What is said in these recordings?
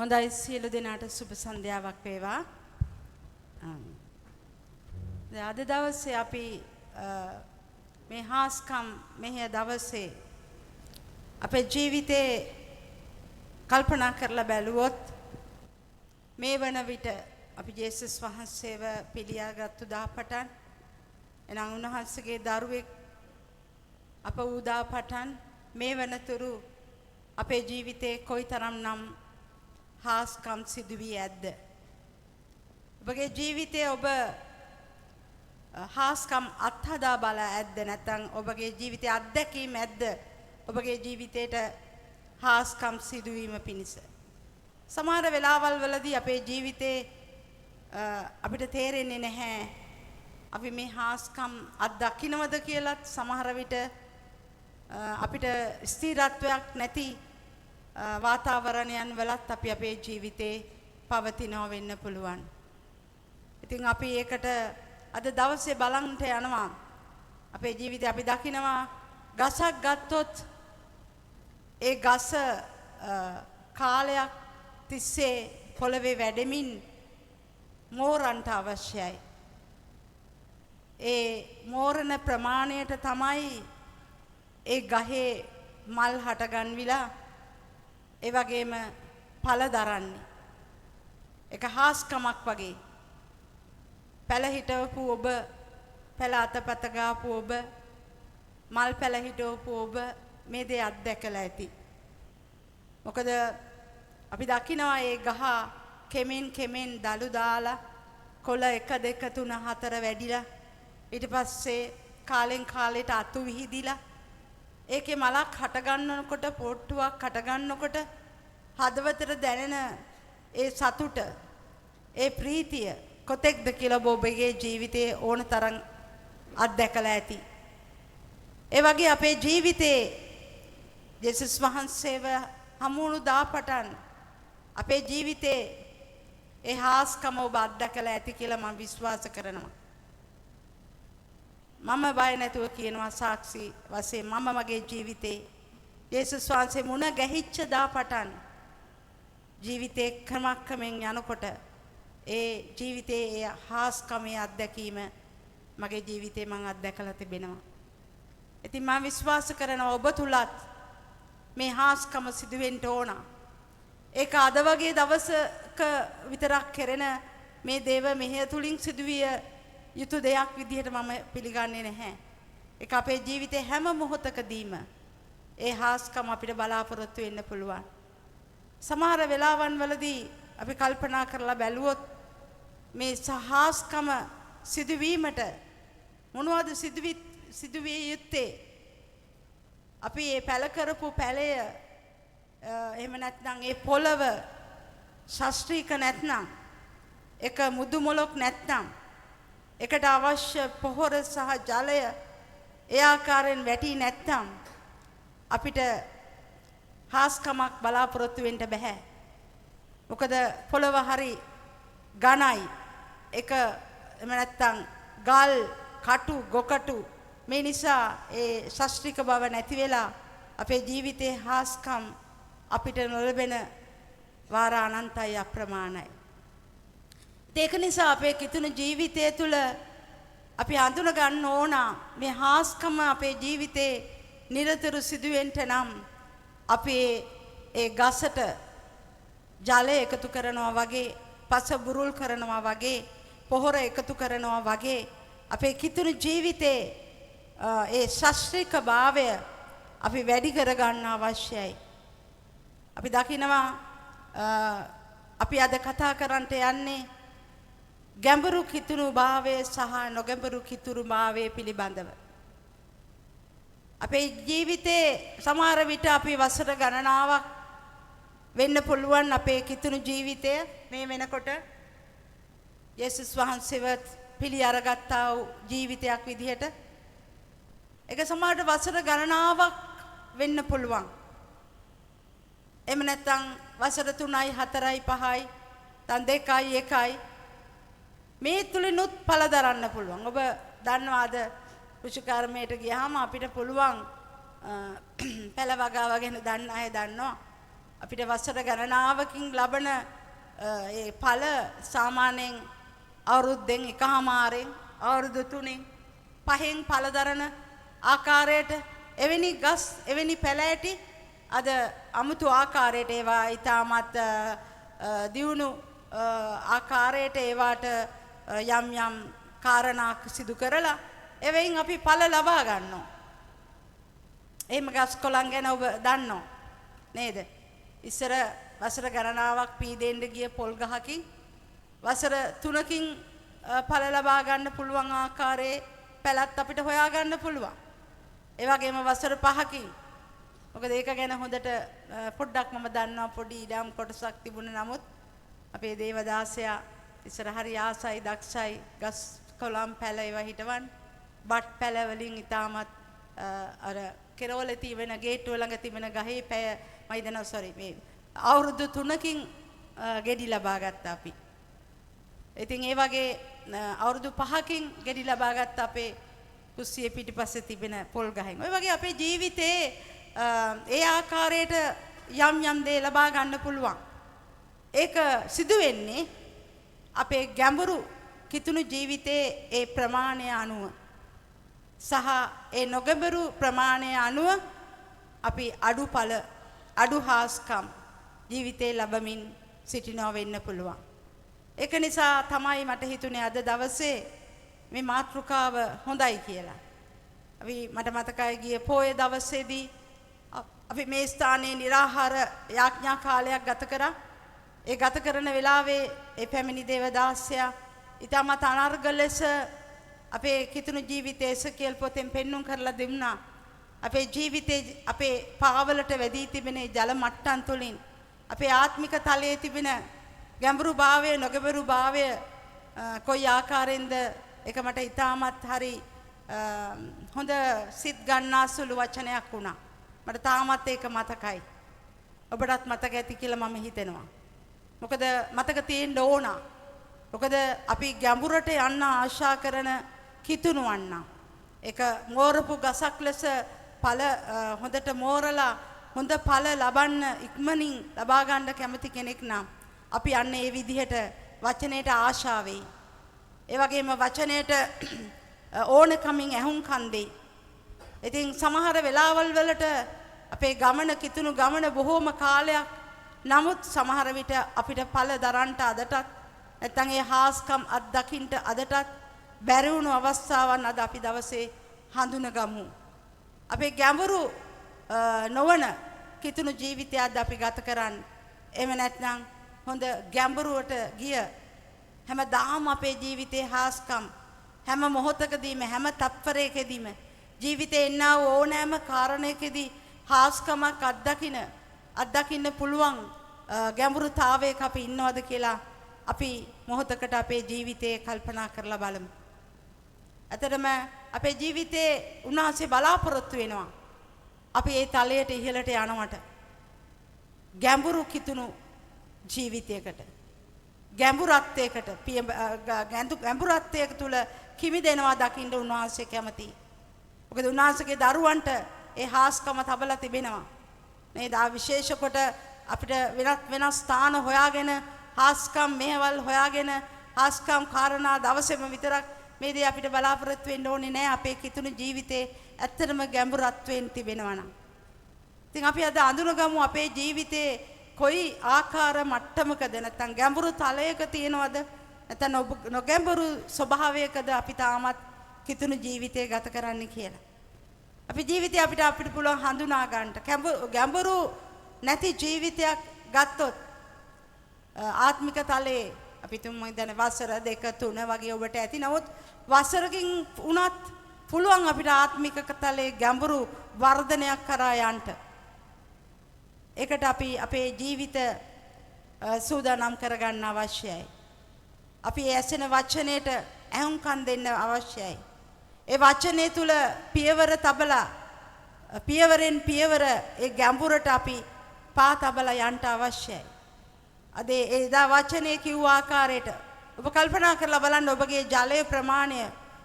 හොඳයි සියලු දෙනාට සුබ සන්ධ්‍යාවක් වේවා. අද දවසේ අපි මේ හාස්කම් මෙහෙය දවසේ අපේ ජීවිතේ කල්පනා කරලා බැලුවොත් මේ වන විට අපි ජේසුස් වහන්සේව පිළිඅරගත්තු දාපටන් එනම් උන්වහන්සේගේ දරුවෙක් අප වූ දාපටන් මේ වනතුරු අපේ ජීවිතේ කොයිතරම්නම් හාස්කම් සිදු වී ඇද්ද? ඔබගේ ජීවිතයේ ඔබ හාස්කම් අත්හදා බලා ඇද්ද? නැත්නම් ඔබගේ ජීවිතයේ අත්දැකීම් ඇද්ද? ඔබගේ ජීවිතේට හාස්කම් සිදුවීම පිණිස. සමහර වෙලාවල් වලදී අපේ ජීවිතේ අපිට තේරෙන්නේ නැහැ අපි මේ හාස්කම් අත්දකින්නවද කියලාත්. සමහර විට අපිට ස්ථිරත්වයක් නැති වාතාවරණයන් වලත් අපි අපේ ජීවිතේ පවතිනව වෙන්න පුළුවන්. ඉතින් අපි ඒකට අද දවසේ බලන්ට යනවා. අපේ ජීවිතේ අපි දකිනවා ගසක් ගත්තොත් ඒ ගස කාලයක් තිස්සේ පොළවේ වැඩෙමින් මෝරන්ට අවශ්‍යයි. ඒ මෝරණ ප්‍රමාණයට තමයි ඒ ගහේ මල් හටගන්විලා ඒ වගේම ඵල දරන්නේ. ඒක හාස්කමක් වගේ. පැල හිටවපු ඔබ, පැල අතපත ගාපු ඔබ, මල් පැල හිටවපු ඔබ මේ දේ අත්දැකලා ඇති. මොකද අපි දකිනවා ඒ ගහ කෙමෙන් දලු දාලා කොළ 1 2 3 4 වැඩිලා ඊට පස්සේ කාලෙන් කාලෙට අතු විහිදිලා ඒකේ මලක් හට ගන්නකොට පොට්ටුවක් හට ගන්නකොට හදවතට දැනෙන ඒ සතුට ඒ ප්‍රීතිය කොතෙක්ද කියලා ඔබගේ ජීවිතයේ ඕන තරම් අත්දැකලා ඇති. ඒ වගේ අපේ ජීවිතේ ජේසුස් වහන්සේව හමුණු දාපටන් අපේ ජීවිතේ ඒ හාස්කම ඔබ අත්දැකලා ඇති කියලා මම විශ්වාස කරනවා. මම බය නැතුව කියනවා සාක්ෂි වශයෙන් මම මගේ ජීවිතේ ජේසුස් වහන්සේ මුණ ගැහිච්ච දාපටන් ජීවිතේ ක්‍රමක්‍රමෙන් යනකොට ඒ ජීවිතේ ඒ හාස්කමේ අත්දැකීම මගේ ජීවිතේ මම අත්දැකලා තිබෙනවා. ඉතින් මම විශ්වාස කරනවා ඔබ තුලත් මේ හාස්කම සිදු වෙන්න ඕන. ඒක අද වගේ දවසක විතරක් කෙරෙන මේ දේව මෙහෙය තුලින් සිදුවිය යුතු දෙයක් විදිහට මම පිළිගන්නේ නැහැ. ඒක අපේ ජීවිතේ හැම මොහොතකදීම ඒ හාස්කම අපිට බලාපොරොත්තු වෙන්න පුළුවන්. සමහර වෙලාවන් වලදී අපි කල්පනා කරලා බැලුවොත් මේ සහාස්කම සිදුවීමට මොනවද සිදුවිය යුත්තේ? අපි මේ පැල කරපු පැලය එහෙම නැත්නම් ඒ පොළව ශාස්ත්‍රීක නැත්නම් එක මුදු මොලොක් නැත්නම් එකට අවශ්‍ය පොහොර සහ ජලය ඒ ආකාරයෙන් වැටි නැත්නම් අපිට හාස්කමක් බලාපොරොත්තු වෙන්න බෑ. මොකද පොළව හරි ඝනයි. ඒක එහෙම නැත්නම් ගල්, කටු, ගොකටු මේ නිසා ඒ ශාස්ත්‍රික බව නැති වෙලා අපේ ජීවිතේ හාස්කම් අපිට නොලැබෙන වාර අනන්තයි අප්‍රමාණයි. ඒක නිසා අපේ කිතුණු ජීවිතය තුළ අපි අඳුන ගන්න ඕන මේ හාස්කම අපේ ජීවිතේ නිරතුරු සිදුවෙන්න නම් අපි ඒ ගසට ජලය එකතු කරනවා වගේ, පස බුරුල් කරනවා වගේ, පොහොර එකතු කරනවා වගේ අපේ කිතුණු ජීවිතේ ඒ ශාස්ත්‍රික භාවය අපි වැඩි කර ගන්න අවශ්‍යයි. අපි දකිනවා අපි අද කතා කරන්නට යන්නේ ගැඹුරු කිතුණු භාවය සහ නොගැඹුරු කිතුණු භාවය පිළිබඳව. අපේ ජීවිතේ සමහර විට අපි වසර ගණනාවක් වෙන්න පුළුවන් අපේ කිතුණු ජීවිතය මේ වෙනකොට යේසුස් වහන්සේව පිළිඅරගත්තා වූ ජීවිතයක් විදිහට ඒක සමහරට වසර ගණනාවක් වෙන්න පුළුවන්. එහෙම නැත්නම් වසර 3යි 4යි 5යි තන් 2යි 1යි මේ තුලිනුත් ඵල දරන්න පුළුවන්. ඔබ දන්නවාද කෘෂිකර්මයට ගියාම අපිට පුළුවන් පැල වගාව ගැන දන්න අය දන්නවා. අපිට වසර ගණනාවකින් ලබන ඒ ඵල සාමාන්‍යයෙන් අවුරුද්දෙන් එකමාරෙන් අවුරුදු 3න් 5න් ඵල දරන ආකාරයට එවැනි ගස් එවැනි පැල ඇටි අද අමුතු ආකාරයට ඒවා ඊටමත් දියුණු ආකාරයට ඒවට යම් යම් කාරණා සිදු කරලා එවෙන් අපි ඵල ලබා ගන්නවා. එහෙම ගස් කොළන් ගැන ඔබ දන්නෝ නේද? ඉස්සර වසර ගණනාවක් පීදෙන්න ගිය පොල් ගහකින් වසර 3කින් ඵල ලබා ගන්න පුළුවන් ආකාරයේ පැලත් අපිට හොයා ගන්න පුළුවන්. ඒ වගේම වසර 5කින් මොකද ඒක ගැන හොඳට පොඩ්ඩක් මම දන්නවා පොඩි ඉඩම් කොටසක් තිබුණේ නමුත් අපේ දේවදාසයා ඉස්සර හරි ආසයි දක්ෂයි ගස් කොළන් පැල ඒවා හිටවන් බත් පැල වලින් ඉතාමත් අර කෙරවල තිබෙන ගේට්ටුව ළඟ තිබෙන ගහේ පැය මම හිතනවා සෝරි මේ අවුරුදු 3කින් ගෙඩි ලබා ගත්තා අපි. ඉතින් ඒ වගේ අවුරුදු 5කින් ගෙඩි ලබා ගත්ත අපේ කුස්සියේ පිටිපස්සේ තිබෙන පොල් ගහෙන්. ඔය වගේ අපේ ජීවිතේ ඒ ආකාරයට යම් යම් දේ ලබා ගන්න පුළුවන්. ඒක සිදු වෙන්නේ අපේ ගැඹුරු කිතුණු ජීවිතයේ ඒ ප්‍රමාණය අනුව සහ ඒ නොගැඹුරු ප්‍රමාණය අනුව අපි අඩුඵල අඩු හාස්කම් ජීවිතේ ලැබමින් සිටිනවා වෙන්න පුළුවන්. ඒක නිසා තමයි මට හිතුනේ අද දවසේ මේ මාතෘකාව හොඳයි කියලා. අපි මට මතකයි ගිය පොයේ දවසේදී අපි මේ ස්ථානයේ निराහාර යාඥා කාලයක් ගත කරා. ඒ ගත කරන වෙලාවේ ඒ පැමිණි දේවදාසයා ඊටමත් අනර්ග ලෙස අපේ කිතුණු ජීවිතයේ සකියල් පොතෙන් පෙන්눔 කරලා දෙන්නා. අපේ ජීවිතේ අපේ පාවලට වැදී තිබෙන ජල මට්ටම් තුලින් අපේ ආත්මික තලයේ තිබෙන ගැඹුරු භාවය නොගැඹුරු භාවය කොයි ආකාරයෙන්ද ඒක මට ඊටමත් හරි හොඳ සිත් ගන්නාසුළු වචනයක් වුණා. මට තාමත් ඒක මතකයි. ඔබටත් මතක ඇති කියලා මම හිතනවා. මොකද මතක තියෙන්න ඕන. මොකද අපි ගැඹුරට යන්න ආශා කරන කිතුණු වන්න. ඒක මෝරපු ගසක් ලෙස ඵල හොඳට මෝරලා හොඳ ඵල ලබන්න ඉක්මනින් ලබා ගන්න කැමති කෙනෙක් නම් අපි යන්නේ මේ විදිහට වචනයට ආශා වෙයි. ඒ වගේම වචනයට ඕනකමින් ඇහුම්කන් දෙයි. ඉතින් සමහර වෙලාවල් වලට අපේ ගමන කිතුණු ගමන බොහෝම කාලයක් නමුත් සමහර විට අපිට ඵල දරන්නට අදටත් නැත්නම් ඒ හාස්කම් අත්දකින්න අදටත් බැරි වුණු අවස්ථාවන් අද අපි දවසේ හඳුනගමු. අපේ ගැඹුරු නොවන කිතුණු ජීවිතයක්ද අපි ගත කරන්නේ. එහෙම නැත්නම් හොඳ ගැඹුරුවට ගිය හැමදාම අපේ ජීවිතේ හාස්කම් හැම මොහොතකදීම හැම තත්පරයකදීම ජීවිතේ එන්නා වූ ඕනෑම කාරණයකදී හාස්කමක් අත්දකින්න පුළුවන් ගැඹුරුතාවයක අපි ඉන්නවද කියලා අපි මොහොතකට අපේ ජීවිතේ කල්පනා කරලා බලමු. අතරම අපේ ජීවිතේ උන්වහන්සේ බලාපොරොත්තු වෙනවා. අපි ඒ තලයට ඉහළට යනවට ගැඹුරු කිතුණු ජීවිතයකට ගැඹුරත්වයකට ගැඹුරත්වයක තුල කිමි දෙනවා දකින්න උන්වහන්සේ කැමතියි. මොකද උන්වහන්සේගේ දරුවන්ට ඒ හාස්කම තබලා තිබෙනවා. නේද? විශේෂ කොට අපිට වෙනස් ස්ථාන හොයාගෙන හාස්කම් මෙහෙවල් හොයාගෙන හාස්කම් කාරණා දවසේම විතරක් මේ දේ අපිට බලාපොරොත්තු වෙන්න ඕනේ නෑ. අපේ කිතුණු ජීවිතේ ඇත්තටම ගැඹුරත්වයෙන් තිබෙනවා නම්. ඉතින් අපි අද අඳුනගමු අපේ ජීවිතේ කොයි ආකාර මට්ටමකද නැත්නම් ගැඹුරු තලයක තියෙනවද නැත්නම් නොගැඹුරු ස්වභාවයකද අපි තාමත් කිතුණු ජීවිතය ගත කරන්න කියලා. අපි ජීවිතය අපිට පුළුවන් හඳුනා ගන්නට ගැඹුරු නැති ජීවිතයක් ගත්තොත් ආත්මික තලයේ අපි තුමු දැන් වසර 2 3 වගේ ඔබට ඇති. නමුත් වසරකින් උනත් පුළුවන් අපිට ආත්මික තලයේ ගැඹුරු වර්ධනයක් කරා යන්න. ඒකට අපි අපේ ජීවිත සූදානම් කරගන්න අවශ්‍යයි. අපි ඇසෙන වචනයට ඇහුම්කන් දෙන්න අවශ්‍යයි. ඒ වචනේ තුල පියවර තබලා පියවරෙන් පියවර ඒ ගැඹුරට අපි පා තබලා යන්න අවශ්‍යයි. අද ඒ වචනේ කිව්ව ආකාරයට ඔබ කල්පනා කරලා බලන්න ඔබගේ ජලයේ ප්‍රමාණය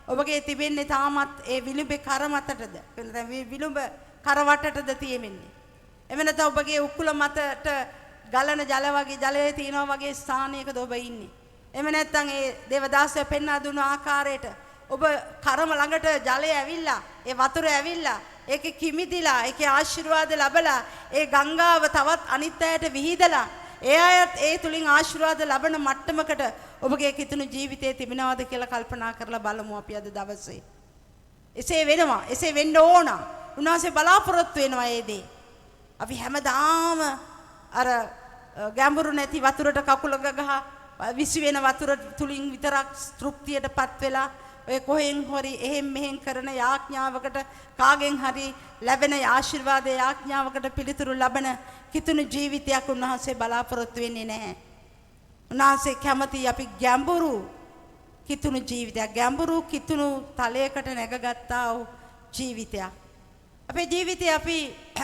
ඔබගේ තිබෙන්නේ තාමත් ඒ විලුඹේ කර මතටද? විලුඹ කර වටටද තියෙන්නේ? එහෙම නැත්නම් ඔබගේ උකුල මතට ගලන ජල වගේ ජලයේ තියෙනවා වගේ ස්ථානයකද ඔබ ඉන්නේ. එහෙම නැත්නම් ඒ දේවදාසය පෙන්වා දුන්න ආකාරයට ඔබ කරම ළඟට ජලය ඇවිල්ලා ඒ වතුර ඇවිල්ලා ඒකේ කිමිදිලා ඒකේ ආශිර්වාද ලැබලා ඒ ගංගාව තවත් අනිත් අයට විහිදලා ඒ අයත් ඒ තුලින් ආශිර්වාද ලබන මට්ටමකට ඔබගේ කිතුණු ජීවිතයේ තිබෙනවද කියලා කල්පනා කරලා බලමු අපි අද දවසේ. එසේ වෙනවා. එසේ වෙන්න ඕන. උන්වහන්සේ බලාපොරොත්තු වෙනවා ඒ දේ. අපි හැමදාම අර ගැඹුරු නැති වතුරට කකුල ගහ විසි වෙන වතුර තුලින් විතරක් තෘප්තියටපත් වෙලා ඔය කොහෙන් හරි එහෙම් මෙහෙම් කරන යාඥාවකට කාගෙන් හරි ලැබෙන ආශිර්වාද යාඥාවකට පිළිතුරු ලබන කිතුණු ජීවිතයක් උන්වහන්සේ බලාපොරොත්තු වෙන්නේ නැහැ. උන්වහන්සේ කැමති අපි ගැඹුරු කිතුණු ජීවිතයක්, ගැඹුරු කිතුණු තලයකට නැගගත්තා වූ ජීවිතයක්. අපේ ජීවිතේ අපි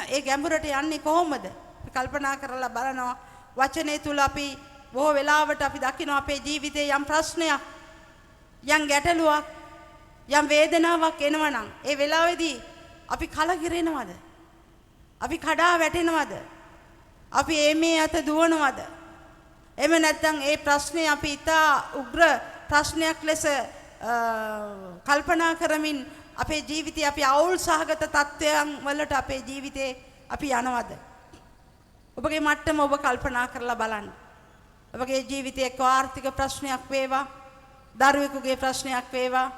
ඒ ගැඹුරට යන්නේ කොහොමද? අපි කල්පනා කරලා බලනවා වචනේ තුල අපි බොහෝ වෙලාවට අපි දකිනවා අපේ ජීවිතේ යම් ප්‍රශ්නයක් යම් ගැටලුවක් යම් වේදනාවක් එනවනම් ඒ වෙලාවේදී අපි කලකිරෙනවද? අපි කඩා වැටෙනවද? අපි මේ අත දුවනවද? එහෙම නැත්නම් ඒ ප්‍රශ්නේ අපි ඉතා උග්‍ර ප්‍රශ්නයක් ලෙස කල්පනා කරමින් අපේ ජීවිතේ අපි අවුල් සහගත තත්ත්වයන් වලට අපේ ජීවිතේ අපි යනවද? ඔබගේ මට්ටම ඔබ කල්පනා කරලා බලන්න. ඔබගේ ජීවිතයේ එක්ක ආර්ථික ප්‍රශ්නයක් වේවා, දරුවෙකුගේ ප්‍රශ්නයක් වේවා,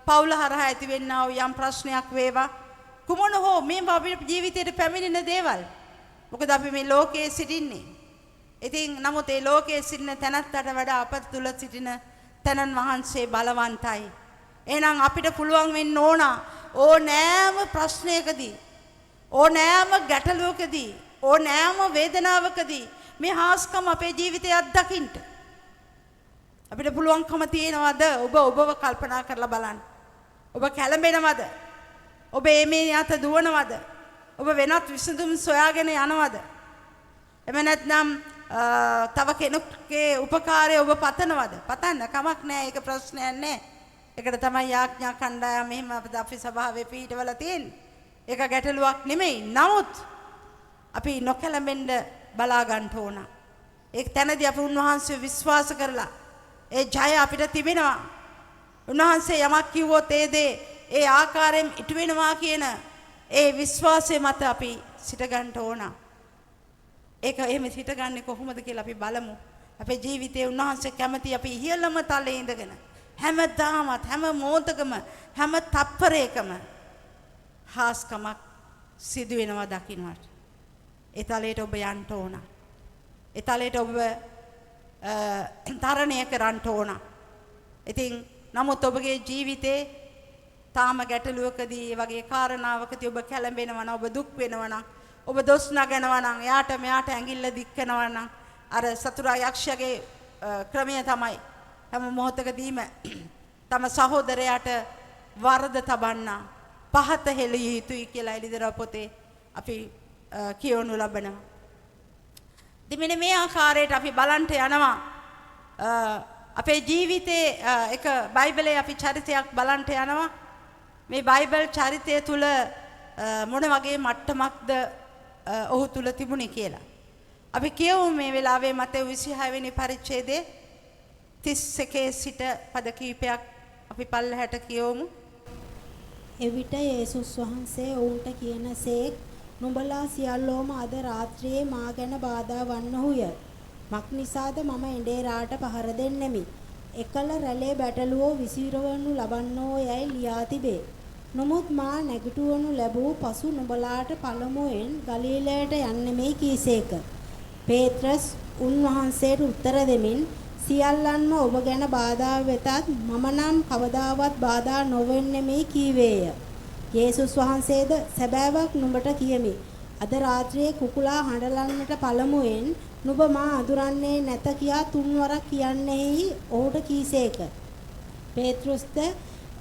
පවුල හරහා ඇතිවෙනා වූ යම් ප්‍රශ්නයක් වේවා, කුමන හෝ මේ අපේ ජීවිතයට පැමිණෙන දේවල්. මොකද අපි මේ ලෝකයේ සිටින්නේ. ඉතින් නමුත් ඒ ලෝකයේ සිටින තැනත්තට වඩා අප තුල සිටින තැනන් වහන්සේ බලවන්තයි. එහෙනම් අපිට පුළුවන් වෙන්න ඕන ඕනෑම ප්‍රශ්නයකදී, ඕනෑම ගැටලුවකදී, ඕනෑම වේදනාවකදී මේ හාස්කම් අපේ ජීවිතය අත්දකින්න. අපිට පුළුවන්කම තියෙනවද ඔබව කල්පනා කරලා බලන්න. ඔබ කැළඹෙනවද? ඔබ මේ යත දුවනවද? ඔබ වෙනත් විසඳුම් සොයාගෙන යනවද? එමෙ නැත්නම් තව කෙනෙකුගේ උපකාරය ඔබ පතනවද? පතන්න කමක් නැහැ. ඒක ප්‍රශ්නයක් නැහැ. ඒකට තමයි යාඥා කණ්ඩායම මෙහෙම අපි සභාවේ පිටවල තියෙන්නේ. ඒක ගැටලුවක් නෙමෙයි. නමුත් අපි නොකැළඹෙන්න බලා ගන්න ඕන. ඒක තැනදී අපි උන්වහන්සේ විශ්වාස කරලා ඒ ජය අපිට තිබෙනවා. උන්වහන්සේ යමක් කිව්වොත් ඒ දේ ඒ ආකාරයෙන් ඉටු වෙනවා කියන ඒ විශ්වාසය මත අපි සිට ගන්න ඕන. ඒක එහෙම සිටගන්නේ කොහොමද කියලා අපි බලමු. අපේ ජීවිතේ උන්වහන්සේ කැමති අපි ඉහළම තලයේ ඉඳගෙන හැමදාමත් හැම මොහොතකම හැම තප්පරයකම හාස්කමක් සිදු වෙනවා දකින්නට. ඒ තලයට ඔබ යන්න ඕන. ඒ තලයට ඔබ තරණය කරන්න ඕන. ඉතින් නමුත් ඔබගේ ජීවිතේ තාම ගැටලුවකදී වගේ කාරණාවකදී ඔබ කැළඹෙනවා නම්, ඔබ දුක් වෙනවා නම්, ඔබ දොස් නගනවා නම්, එයාට මෙයාට ඇඟිල්ල දික් කරනවා නම්, අර සතුරා යක්ෂයාගේ ක්‍රමය තමයි හැම මොහොතකදීම තම සහෝදරයාට වරද තබන්න පහත හෙළිය යුතුයි කියලා එළිදරව් පොතේ අපි කියවනු ලබනවා. ඉතින් මෙන්න මේ ආකාරයට අපි බලන්ට යනවා අපේ ජීවිතේ එක බයිබලයේ අපි චරිතයක් බලන්ට යනවා. මේ බයිබල් චරිතය තුල මොන වගේ මට්ටමක්ද ඔහු තුල තිබුණේ කියලා. අපි කියවමු මේ වෙලාවේ මතෙව් 26 වෙනි පරිච්ඡේදයේ 31 සිට පද කීපයක් අපි පල්ලහැට කියවමු. එවිට යේසුස් වහන්සේ ඔවුන්ට කියනසේක් නුඹලා සියල්ලෝම අද රාත්‍රියේ මා ගැන බාධා වන්නහුය. මක් නිසාද මම එඬේරාට පහර දෙන්නෙමි. එකල රැළේ බැටළුවෝ විසිරවනු ලබන්නෝ යැයි ලියා තිබේ. නමුත් මා නැගිටවනු ලැබූ පසු නුඹලාට පළමුවෙන් ගලීලයට යන්නෙමි කීසේක. පේත්‍රස් උන්වහන්සේට උත්තර දෙමින් සියල්ලන්ම ඔබ ගැන බාධා වෙතත් මම නම් කවදාවත් බාධා නොවෙන්නෙමි කීවේය. යේසුස් වහන්සේද සැබෑවක් නුඹට කියමි. අද රාත්‍රියේ කුකුලා හඬලන්නට පළමුවෙන් නුඹ මා අඳුරන්නේ නැත කියා තුන්වරක් කියන්නේහි ඔහුට කීසේක. පේත්‍රස්ද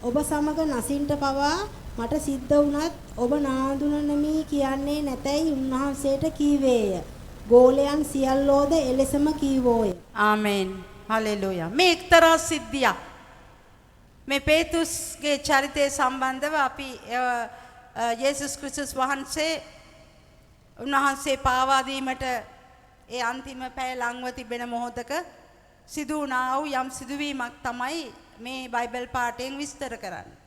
ඔබ සමග නසින්ට පවා මට සිද්ධ වුණත් ඔබ නාඳුනනමි කියන්නේ නැතයි උන්වහන්සේට කීවේය. ගෝලයන් සියල්ලෝද එලෙසම කීවෝය. ආමෙන්. හලෙලූයා. මේ එක්තරා සිද්ධියක්. මේ උන්වහන්සේ පාවා දීමට ඒ අන්තිම පැය ලංව තිබෙන මොහොතක සිදු වුණා වූ යම් සිදුවීමක් තමයි මේ බයිබල් පාඨයෙන් විස්තර කරන්නේ.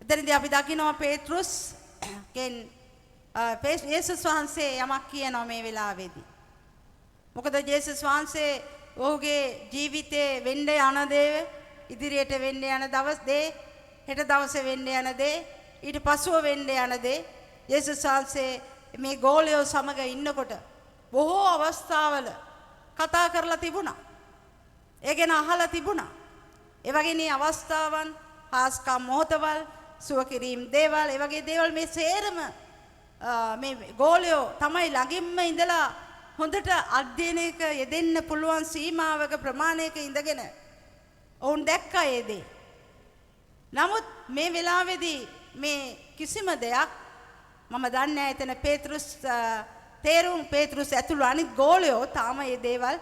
එතනදී අපි දකිනවා පේත්‍රුස් යේසුස් වහන්සේ යමක් කියනවා මේ වෙලාවේදී. මොකද යේසුස් වහන්සේ ඔහුගේ ජීවිතේ වෙන්න යන දේ, ඉදිරියට වෙන්න යන දේ, හෙට දවසේ වෙන්න යන දේ, ඊට පසුව වෙන්න යන දේ යේසුස් වහන්සේ මේ ගෝලයෝ සමග ඉන්නකොට බොහෝ අවස්ථාවල කතා කරලා තිබුණා. ඒ ගැන අහලා තිබුණා. ඒ වගේ අවස්ථාවන්, හාස්කම් මොහොතවල්, සුව කිරීම දේවල්, ඒ වගේ දේවල් මේ සේරම මේ ගෝලයෝ තමයි ළඟින්ම ඉඳලා හොඳට අධ්‍යයනයක යෙදෙන්න පුළුවන් සීමාවක ප්‍රමාණයක ඉඳගෙන ඔවුන් දැක්කා ඒ දේ. නමුත් මේ වෙලාවේදී මේ කිසිම දෙයක් මම දන්නේ නැහැ එතන පේත්‍රුස් ඇතුළු අනිත් ගෝලයෝ තාම මේ දේවල්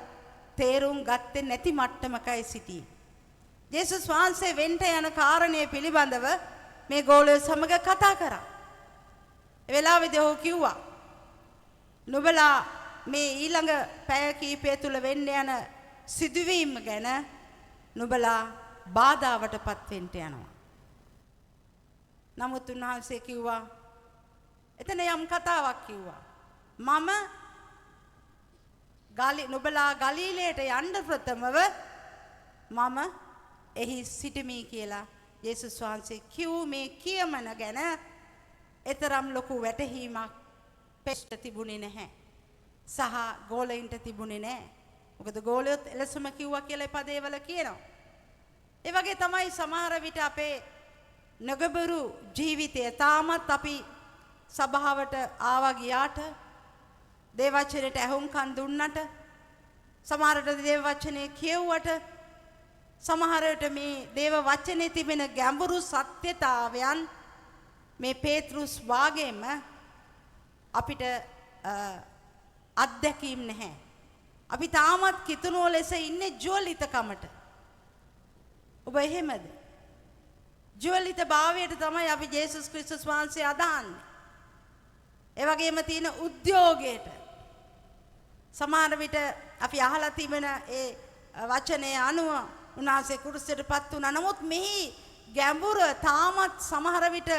තේරුම් ගත්තේ නැති මට්ටමකයි සිටියේ. යේසුස් වහන්සේ වෙන්ට යන කාරණය පිළිබඳව මේ ගෝලයෝ සමග කතා කරා. ඒ වෙලාවේදී ඔහු කිව්වා නුඹලා මේ ඊළඟ පැය කීපය තුල වෙන්න යන සිදුවීම් ගැන නුඹලා බාධාවටපත් වෙන්න යනවා. නමුත් උන්වහන්සේ කිව්වා එතන යම් කතාවක් කිව්වා. මම නුඹලා ගලීලයට යන්න ප්‍රථමව මම එහි සිටිමි කියලා යේසුස් වහන්සේ කිව් මේ කියමන ගැන එතරම් ලොකු වැටහීමක් පෙෂ්ට තිබුණේ නැහැ. සහ ගෝලයින්ට තිබුණේ නැහැ. මොකද ගෝලයොත් එලෙසම කිව්වා කියලා පදේවල කියනවා. ඒ වගේ තමයි සමහර විට අපේ නගබරු ජීවිතය තාමත් අපි සභාවට ආවා ගියාට දේව වචනයට ඇහුම්කන් දුන්නට සමහරට දේව වචනේ කියවුවට සමහරට මේ දේව වචනේ තිබෙන ගැඹුරු සත්‍යතාවයන් මේ පේත්‍රුස් වාගේම අපිට අත්දැකීම් නැහැ. අපි තාමත් කිතුණුව ලෙස ඉන්නේ ජුවලිතකමට. ඔබ එහෙමද? ජුවලිත භාවයට තමයි අපි ජේසුස් ක්‍රිස්තුස් වහන්සේ අදහන්නේ. ඒ වගේම තියෙන උද්‍යෝගයට සමහර විට අපි අහලා තිබෙන ඒ වචනයේ අනුව උන්වහන්සේ කුරුසයටපත් වුණා. නමුත් මෙහි ගැඹුර තාමත් සමහර විට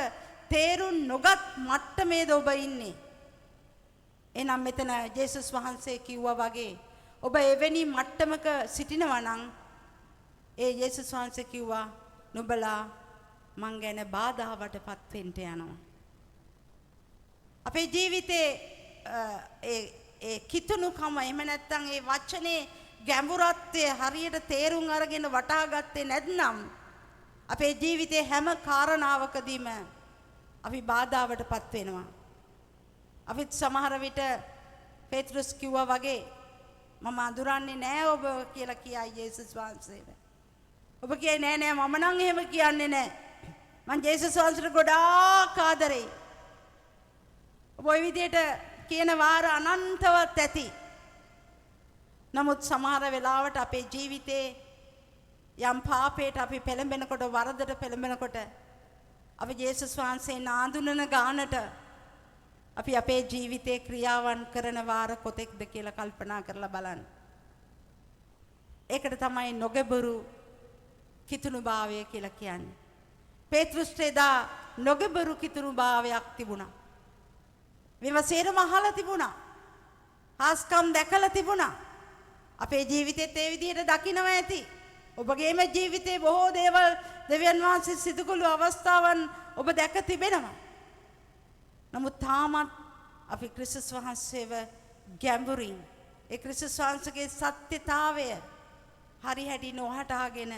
තේරුම් නොගත් මට්ටමේද ඔබ ඉන්නේ. එනම් මෙතන ජේසුස් වහන්සේ කිව්වා වගේ ඔබ එවැනි මට්ටමක සිටිනවා නම් ඒ ජේසුස් වහන්සේ කිව්වා නුඹලා මං ගැන බාධාවටපත් වෙන්න යනවා. අපේ ජීවිතේ ඒ කිතුණුකම එහෙම නැත්නම් ඒ වචනේ ගැඹුරත්වය හරියට තේරුම් අරගෙන වටහා ගත්තේ නැත්නම් අපේ ජීවිතේ හැම කාරණාවකදීම අපි බාධාවටපත් වෙනවා. අපිත් සමහර විට පේත්‍රුස් කිව්වා වගේ මම අඳුරන්නේ නෑ ඔබ කියලා කියයි ජේසුස් වහන්සේට. ඔබ කියන්නේ නෑ මම නම් එහෙම කියන්නේ නෑ. මං ජේසුස් වහන්සේට ගොඩාක් ආදරෙයි. ඔබ ওই විදියට කියන වාර අනන්තවත් ඇති. නමුත් සමහර වෙලාවට අපේ ජීවිතේ යම් පාපයට අපි පෙළඹෙනකොට වරදට පෙළඹෙනකොට අපි ජේසුස් වහන්සේ නාඳුනන ගානට අපි අපේ ජීවිතේ ක්‍රියාවන් කරන වාර කොතෙක්ද කියලා කල්පනා කරලා බලන්න. ඒකට තමයි නොගබරු කිතුණුභාවය කියලා කියන්නේ. පේත්‍රුස්ට එදා නොගබරු කිතුණුභාවයක් තිබුණා. මේවා සේරම අහලා තිබුණා. හාස්කම් දැකලා තිබුණා. අපේ ජීවිතෙත් ඒ විදිහට දකින්නවා ඇති. ඔබගේම ජීවිතේ බොහෝ දේවල් දෙවියන් වහන්සේ සිදු කළ අවස්ථාවන් ඔබ දැක තිබෙනවා. නමුත් තාමත් අපි ක්‍රිස්තුස් වහන්සේව ගැඹුරින් ඒ ක්‍රිස්තුස් වහන්සේගේ සත්‍යතාවය හරි හැටි නොහටාගෙන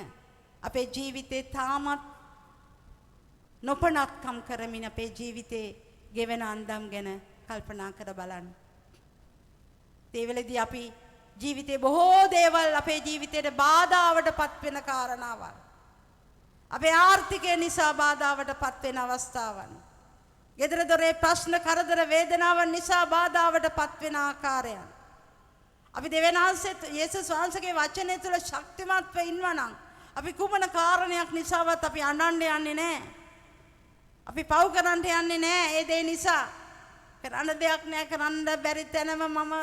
අපේ ජීවිතේ තාමත් නොපනත්කම් කරමින් අපේ ජීවිතේ ගෙවෙන අන්දම් ගැන කල්පනා කර බලන්න. ඒ වෙලෙදී අපි ජීවිතේ බොහෝ දේවල් අපේ ජීවිතේට බාධාවටපත් වෙන කාරණාවන්. අපේ ආර්ථිකය නිසා බාධාවටපත් වෙන අවස්ථාවන්. ගෙදර දොරේ ප්‍රශ්න කරදර වේදනාවන් නිසා බාධාවටපත් වෙන ආකාරයන්. අපි දෙවියන්වහන්සේ යේසුස් වහන්සේගේ වචනය තුළ ශක්තිමත්ව ඉන්නවා නම් අපි කුමන කාරණයක් නිසාවත් අපි අඬන්න යන්නේ නැහැ. අපි පව් කරන්න යන්නේ නැහැ. ඒ දේ නිසා කරන්න දෙයක් නැහැ. කරන්න බැරි තැනම මම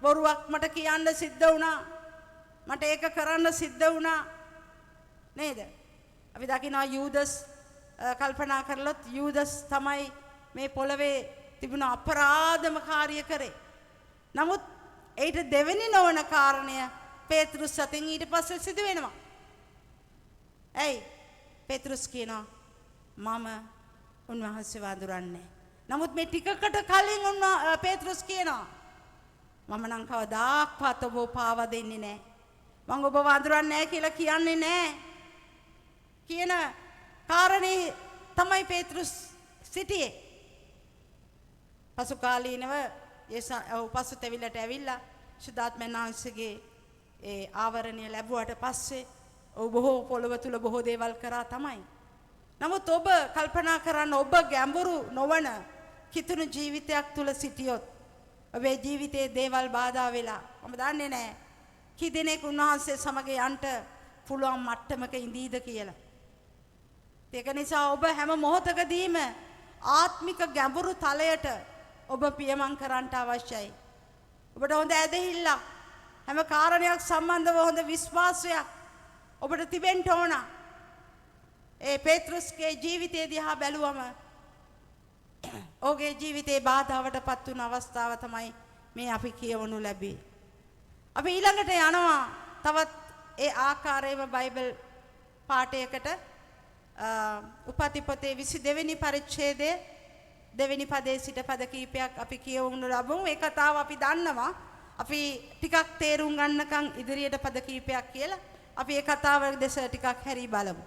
බොරුවක් මට කියන්න සිද්ධ වුණා. මට ඒක කරන්න සිද්ධ වුණා. නේද? අපි දකිනවා යූදස් කල්පනා කරලොත් යූදස් තමයි මේ පොළවේ තිබුණ අපරාධම කාර්ය කරේ. නමුත් ඒට දෙවෙනි නොවන කාරණය පේතෘස් අතින් ඊට පස්සේ සිදු වෙනවා. ඇයි? පේතෘස් කියනවා මම උන්වහන්සේ වඳුරන්නේ. නමුත් මේ ටිකකට කලින් පේතෘස් කියනවා මම නම් කවදාක්වත් ඔබ පාවා දෙන්නේ නැහැ. මම ඔබ වඳුරන්නේ නැහැ කියලා කියන්නේ නැහැ. කියන කාරණේ තමයි පේතෘස් සිටියේ. පසු කාලීනව පසුතැවිල්ලට ඇවිල්ලා සුද්ධාත්මයන් වහන්සේගේ ඒ ආවරණය ලැබුවට පස්සේ ඔබ බොහෝ පොළව තුල බොහෝ දේවල් කරා තමයි. නමුත් ඔබ කල්පනා කරන්න ඔබ ගැඹුරු නොවන කිතුණු ජීවිතයක් තුල සිටියොත් ඔබේ ජීවිතයේ දේවල් බාධා වෙලා මම දන්නේ නැහැ කී දෙනෙක් උන්වහන්සේ සමග යන්න පුළුවන් මට්ටමක ඉඳීද කියලා. ඒක නිසා ඔබ හැම මොහොතකදීම ආත්මික ගැඹුරු තලයට ඔබ පියමන් කරන්නට අවශ්‍යයි. ඔබට හොඳ ඇදහිල්ල හැම කාරණයක් සම්බන්ධව හොඳ විශ්වාසයක් ඔබට තිබෙන්න ඕන. ඒ පේතෘස්ගේ ජීවිතය දිහා බැලුවම ඔහුගේ ජීවිතේ බාධාවටපත් වුණු අවස්ථාව තමයි මේ අපි කියවනු ලැබී. අපි ඊළඟට යනවා තවත් ඒ ආකාරයේම බයිබල් පාඨයකට උපති පොතේ 22 වෙනි පරිච්ඡේදයේ දෙවෙනි පදයේ සිට පද කීපයක් අපි කියවනු ලබමු. ඒ කතාව අපි දන්නවා. අපි ටිකක් තේරුම් ගන්නකම් ඉදිරියට පද කීපයක් කියලා අපි ඒ කතාව දෙස ටිකක් හැරී බලමු.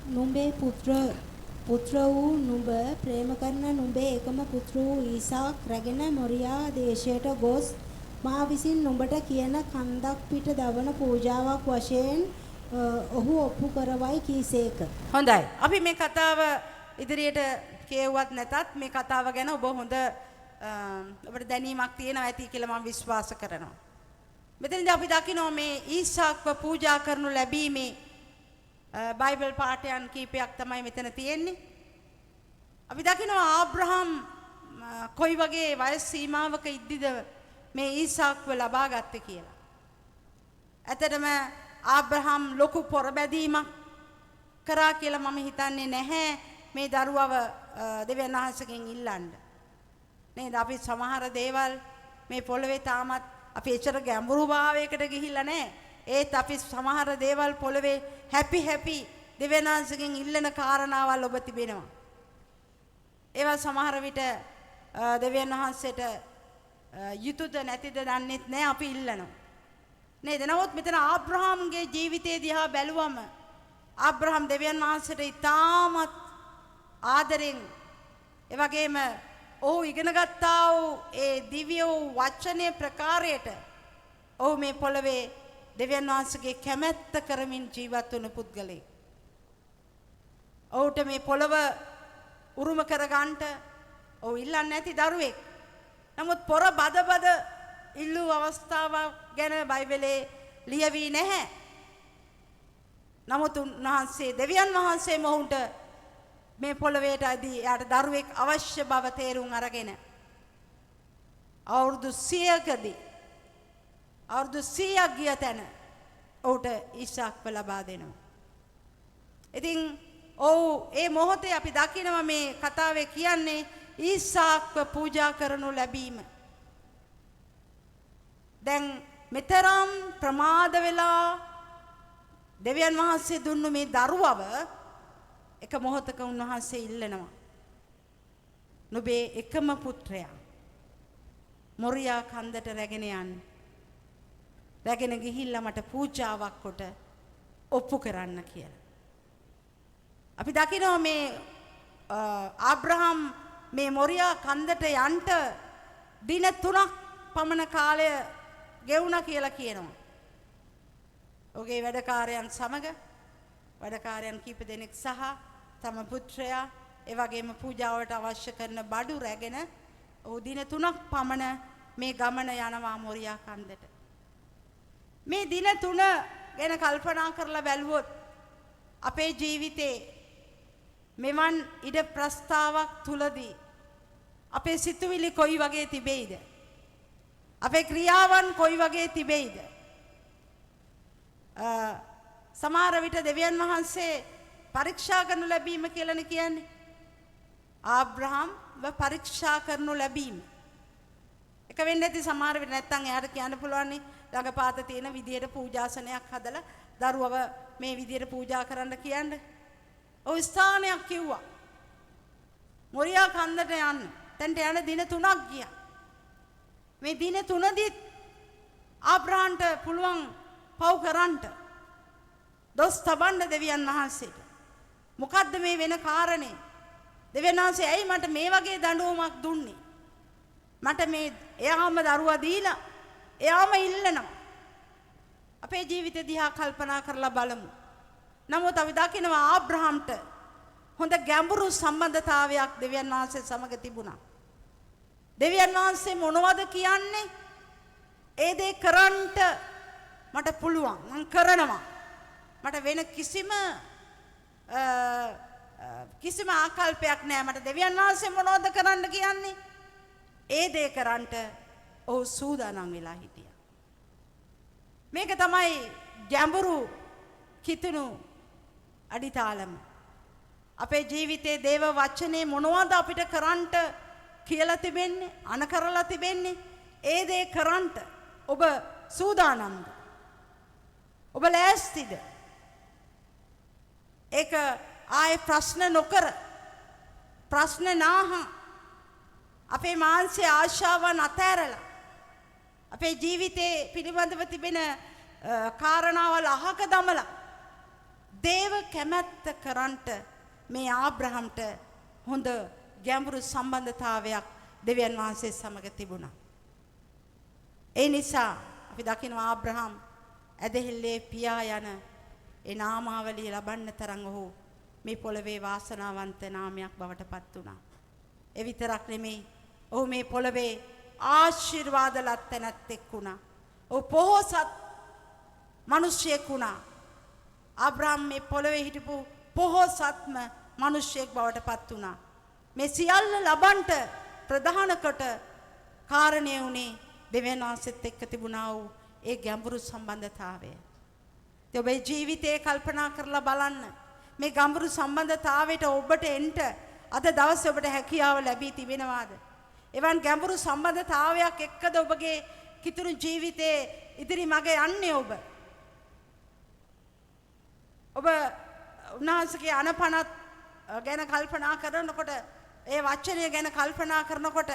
නුඹේ පුත්‍ර වූ නුඹ ප්‍රේම කරන නුඹේ එකම පුත්‍ර වූ ඊසාක් රැගෙන මොරියා දේශයට ගොස් මා විසින් නුඹට කියන කන්දක් පිට දවන පූජාවක් වශයෙන් ඔහු ඔප්පු කරවයි කීසේක. හොඳයි. අපි මේ කතාව ඉදිරියට කියවුවත් නැතත් මේ කතාව ගැන ඔබ හොඳ ඔබට දැනීමක් තියෙනවා ඇති කියලා මම විශ්වාස කරනවා. මෙතනදී අපි දකිනවා මේ ඊසාක්ව පූජා කරනු ලැබීමේ බයිබල් පාඨයන් කීපයක් තමයි මෙතන තියෙන්නේ. අපි දකිනවා ආබ්‍රහම් කොයි වගේ වයස් සීමාවක ඉද්දිද මේ ඊසාක්ව ලබා ගත්තේ කියලා. ඇත්තටම ආබ්‍රහම් ලොකු පොරබැදීමක් කරා කියලා මම හිතන්නේ නැහැ මේ දරුවව දෙවියන් වහන්සේගෙන් ඉල්ලන්න. නේද? අපි සමහර දේවල් මේ පොළවේ තාමත් අපි එච්චර ගැඹුරු භාවයකට ගිහිල්ලා නැහැ. ඒත් අපි සමහර දේවල් පොළවේ හැපි දෙවියන් වහන්සේගෙන් ඉල්ලන කාරණාවල් ඔබ තිබෙනවා. ඒවා සමහර විට දෙවියන් වහන්සේට යුතුයද නැතිද දන්නෙත් නැහැ අපි ඉල්ලනවා. නේද? නමුත් මෙතන ආබ්‍රහම්ගේ ජීවිතය දිහා බැලුවම ආබ්‍රහම් දෙවියන් වහන්සේට ඉතාමත් ආදරෙන් ඒ වගේම ඔහු ඉගෙන ගත්තා වූ ඒ දිව්‍ය වූ වචනේ ප්‍රකාරයට ඔහු මේ පොළවේ දෙවියන් වහන්සේගේ කැමැත්ත කරමින් ජීවත් වුණු පුද්ගලෙක්. ඔහුට මේ පොළව උරුම කරගන්නට ඔහු ඉල්ලන්නේ නැති දරුවෙක්. නමුත් පොර බද ඉල්ලූ අවස්ථාවක් ගැන බයිබලයේ ලියවී නැහැ. නමුත් උන්වහන්සේ දෙවියන් වහන්සේ මොහුට මේ පොළවේට අදී යාට දරුවෙක් අවශ්‍ය බව තේරුම් අරගෙන අවුරුදු 100ක් ගිය තැන ඔහුට ඊසාක්ව ලබා දෙනවා. ඉතින් ඒ මොහොතේ අපි දකිනවා මේ කතාවේ කියන්නේ ඊසාක්ව පූජා කරනු ලැබීම. දැන් මෙතරම් ප්‍රමාද වෙලා දෙවියන් වහන්සේ දුන්නු මේ දරුවව එක මොහොතක උන්වහන්සේ ඉල්ලනවා. නුඹේ එකම පුත්‍රයා මොරියා කන්දට රැගෙන යන්න. රැගෙන ගිහිල්ලා මට පූජාවක් කොට ඔප්පු කරන්න කියලා. අපි දකිනවා මේ ආබ්‍රහම් මේ මොරියා කන්දට යන්න දින 3ක් පමණ කාලය ගෙවුණා කියලා කියනවා. ඔහුගේ වැඩකාරයන් සමග වැඩකාරයන් කීප දෙනෙක් සහ තම පුත්‍රයා ඒ වගේම පූජාවට අවශ්‍ය කරන බඩු රැගෙන ඔහු දින 3ක් පමණ මේ ගමන යනවා මොරියා කන්දට. මේ දින 3 ගැන කල්පනා කරලා බැලුවොත් අපේ ජීවිතේ මෙවන් ඉඩ ප්‍රස්තාවක් තුලදී අපේ සිතුවිලි කොයි වගේ තිබෙයිද? අපේ ක්‍රියාවන් කොයි වගේ තිබෙයිද? සමහර විට දෙවියන් වහන්සේ පරීක්ෂා කරනු ලැබීම කියලානේ කියන්නේ. ආබ්‍රහම්ව පරීක්ෂා කරනු ලැබීම. එක වෙන්නේ නැති සමහර විට නැත්තම් එයාට කියන්න පුළුවන් නේ ළඟපාත තියෙන විදියට පූජාසනයක් හදලා දරුවව මේ විදියට පූජා කරන්න කියන්නේ. ඔය ස්ථානයක් කිව්වා. මොරියා කන්දට යන්න. දැන්ට යන දින 3ක් ගියා. මේ දින 3දී ආබ්‍රහන්ට පුළුවන් පව් කරන්නට දොස් තබන්න දෙවියන් වහන්සේට. මොකද්ද මේ වෙන කාරණේ? දෙවියන් වහන්සේ ඇයි මට මේ වගේ දඬුවමක් දුන්නේ? මට මේ එයාම දරුවා දීලා එයාම ඉල්ලනවා. අපේ ජීවිතය දිහා කල්පනා කරලා බලමු. නමුත් අපි දකිනවා ආබ්‍රහම්ට හොඳ ගැඹුරු සම්බන්ධතාවයක් දෙවියන් වහන්සේ සමග තිබුණා. දෙවියන් වහන්සේ මොනවද කියන්නේ? ඒ දේ කරන්නට මට පුළුවන්. මම කරනවා. මට වෙන කිසිම ආකල්පයක් නැහැ. මට දෙවියන් වහන්සේ මොනවද කරන්න කියන්නේ? ඒ දේ කරන්නට ඔහු සූදානම් වෙලා හිටියා. මේක තමයි ගැඹුරු කිතුණු අඩිතාලම. අපේ ජීවිතයේ දේව වචනේ මොනවද අපිට කරන්නට කියලා තිබෙන්නේ? අන කරලා තිබෙන්නේ? ඒ දේ කරන්නට ඔබ සූදානම්ද? ඔබ ලෑස්තිද? ඒක ආයේ ප්‍රශ්න නොකර ප්‍රශ්න නාහ අපේ මානසික ආශාවන් අතහැරලා අපේ ජීවිතේ පිළිබඳව තිබෙන කාරණාවල් අහක දමලා දේව කැමැත්ත කරන්ට මේ ආබ්‍රහම්ට හොඳ ගැඹුරු සම්බන්ධතාවයක් දෙවියන් වහන්සේ සමග තිබුණා. ඒ නිසා අපි දකිනවා ආබ්‍රහම් ඇදහිල්ලේ පියා යන ඒ නාමාවලිය ලබන්න තරම් ඔහු මේ පොළවේ වාසනාවන්ත නාමයක් බවට පත් වුණා. ඒ විතරක් නෙමෙයි ඔහු මේ පොළවේ ආශිර්වාද ලැත්තැනැත්තෙක් වුණා. ඔහු පොහොසත් මිනිසෙක් වුණා. ආබ්‍රහම් මේ පොළවේ හිටපු පොහොසත්ම මිනිසෙක් බවට පත් වුණා. මේ සියල්ල ලබන්නට ප්‍රධාන කොට කාරණේ උනේ දෙවියන් වහන්සේත් එක්ක තිබුණා වූ ඒ ගැඹුරු සම්බන්ධතාවය. ඒ ඔබේ ජීවිතේ කල්පනා කරලා බලන්න. මේ ගැඹුරු සම්බන්ධතාවයට ඔබට එන්න අද දවසේ ඔබට හැකියාව ලැබී තිබෙනවාද? එවන් ගැඹුරු සම්බන්ධතාවයක් එක්කද ඔබගේ කිතුණු ජීවිතේ ඉදිරි මඟ යන්නේ ඔබ? ඔබ උන්වහන්සේගේ අනපනත් ගැන කල්පනා කරනකොට ඒ වචනය ගැන කල්පනා කරනකොට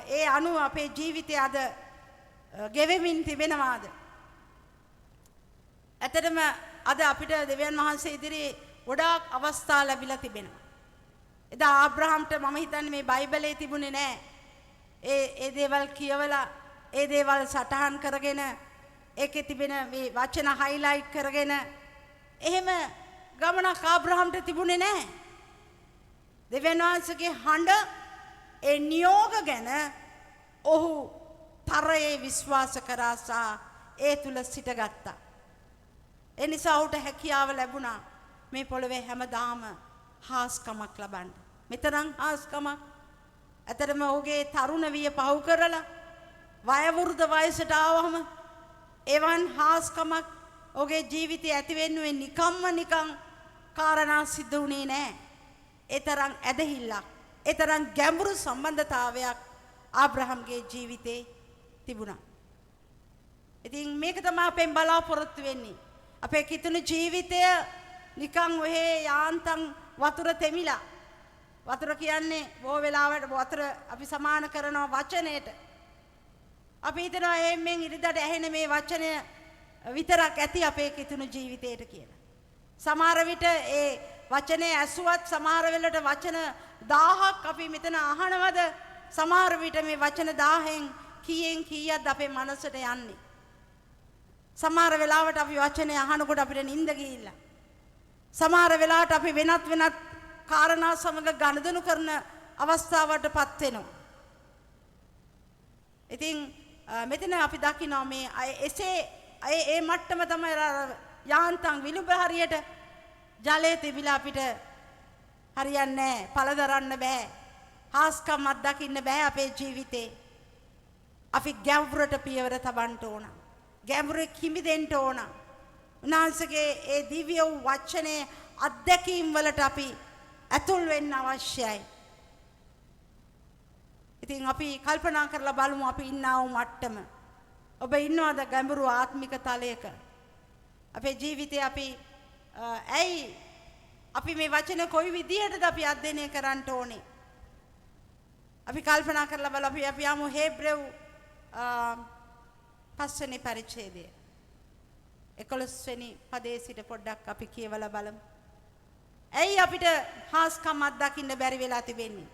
ඒ අනුව අපේ ජීවිතය අද ගෙවෙමින් තිබෙනවාද? ඇත්තටම අද අපිට දෙවියන් වහන්සේ ඉදිරියේ ගොඩාක් අවස්ථා ලැබිලා තිබෙනවා. එදා ආබ්‍රහම්ට මම හිතන්නේ මේ බයිබලයේ තිබුණේ නැහැ. ඒ දේවල් කියවලා ඒ දේවල් සටහන් කරගෙන ඒකේ තිබෙන මේ වචන හයිලයිට් කරගෙන එහෙම ගමනක් ආබ්‍රහම්ට තිබුණේ නැහැ. දෙවියන් වහන්සේගේ හඬ ඒ නියෝග ගැන ඔහු තරයේ විශ්වාස කරා සහ ඒ තුල සිටගත්තා. ඒ නිසා ඔහුට හැකියාව ලැබුණා මේ පොළවේ හැමදාම හාස්කමක් ලබන්න. මෙතරම් හාස්කමක්. ඇතරම ඔහුගේ තරුණ විය පහු කරලා වයවෘද්ධ වයසට ආවම එවන් හාස්කමක් ඔහුගේ ජීවිතේ ඇති වෙන්නේ නිකන් කාරණා සිද්ධ වුණේ නැහැ. ඒ තරම් ඇදහිල්ලක්, ඒ තරම් ගැඹුරු සම්බන්ධතාවයක් ආබ්‍රහම්ගේ ජීවිතේ තිබුණා. ඉතින් මේක තමයි අපෙන් බලාපොරොත්තු වෙන්නේ. අපේ කිතුණු ජීවිතය නිකන් ඔහේ යාන්තම් වතුර තෙමිලා. වතුර කියන්නේ බොහෝ වෙලාවට වතුර අපි සමාන කරනවා වචනයට. අපි හිතනවා එහෙන් ඉරිදට ඇහෙන මේ වචනය විතරක් ඇති අපේ කිතුණු ජීවිතයට කියලා. සමහර විට ඒ වචනේ ඇසුවත් සමහර වෙලට වචන 1000ක් අපි මෙතන අහනවද? සමහර විට මේ වචන 1000න් කීයෙන් කීයක්ද අපේ මනසට යන්නේ? සමහර වෙලාවට අපි වචනේ අහනකොට අපිට නිින්ද ගිහිල්ලා. සමහර වෙලාවට අපි වෙනත් කාරණා සමග ගනුදෙනු කරන අවස්ථාවකටපත් වෙනවා. ඉතින් මෙතන අපි දකිනවා මේ එසේ ඒ මට්ටම තමයි යාන්තම් විලුඹ හරියට ජලයේ තිබිලා අපිට හරියන්නේ නැහැ, පළදරන්න බෑ. හාස්කම් අත්දකින්න බෑ අපේ ජීවිතේ. අපි ගැඹුරට පියවර තබන්න ඕන. ගැඹුරේ කිමිදෙන්න ඕන. උන්වහන්සේගේ ඒ දිව්‍ය වූ වචනේ අත්දැකීම් වලට අපි ඇතුල් වෙන්න අවශ්‍යයි. ඉතින් අපි කල්පනා කරලා බලමු අපි ඉන්නා වූ මට්ටම. ඔබ ඉන්නවද ගැඹුරු ආත්මික තලයක? අපේ ජීවිතේ අපි ඇයි අපි මේ වචන කොයි විදිහටද අපි අධ්‍යයනය කරන්න ඕනේ? අපි කල්පනා කරලා බලමු අපි යමු හේබ්‍රෙව් 5 වෙනි පරිච්ඡේදය 11 වෙනි පදයේ සිට පොඩ්ඩක් අපි කියවලා බලමු. ඇයි අපිට හාස්කම් අත්දකින්න බැරි වෙලා තිබෙන්නේ?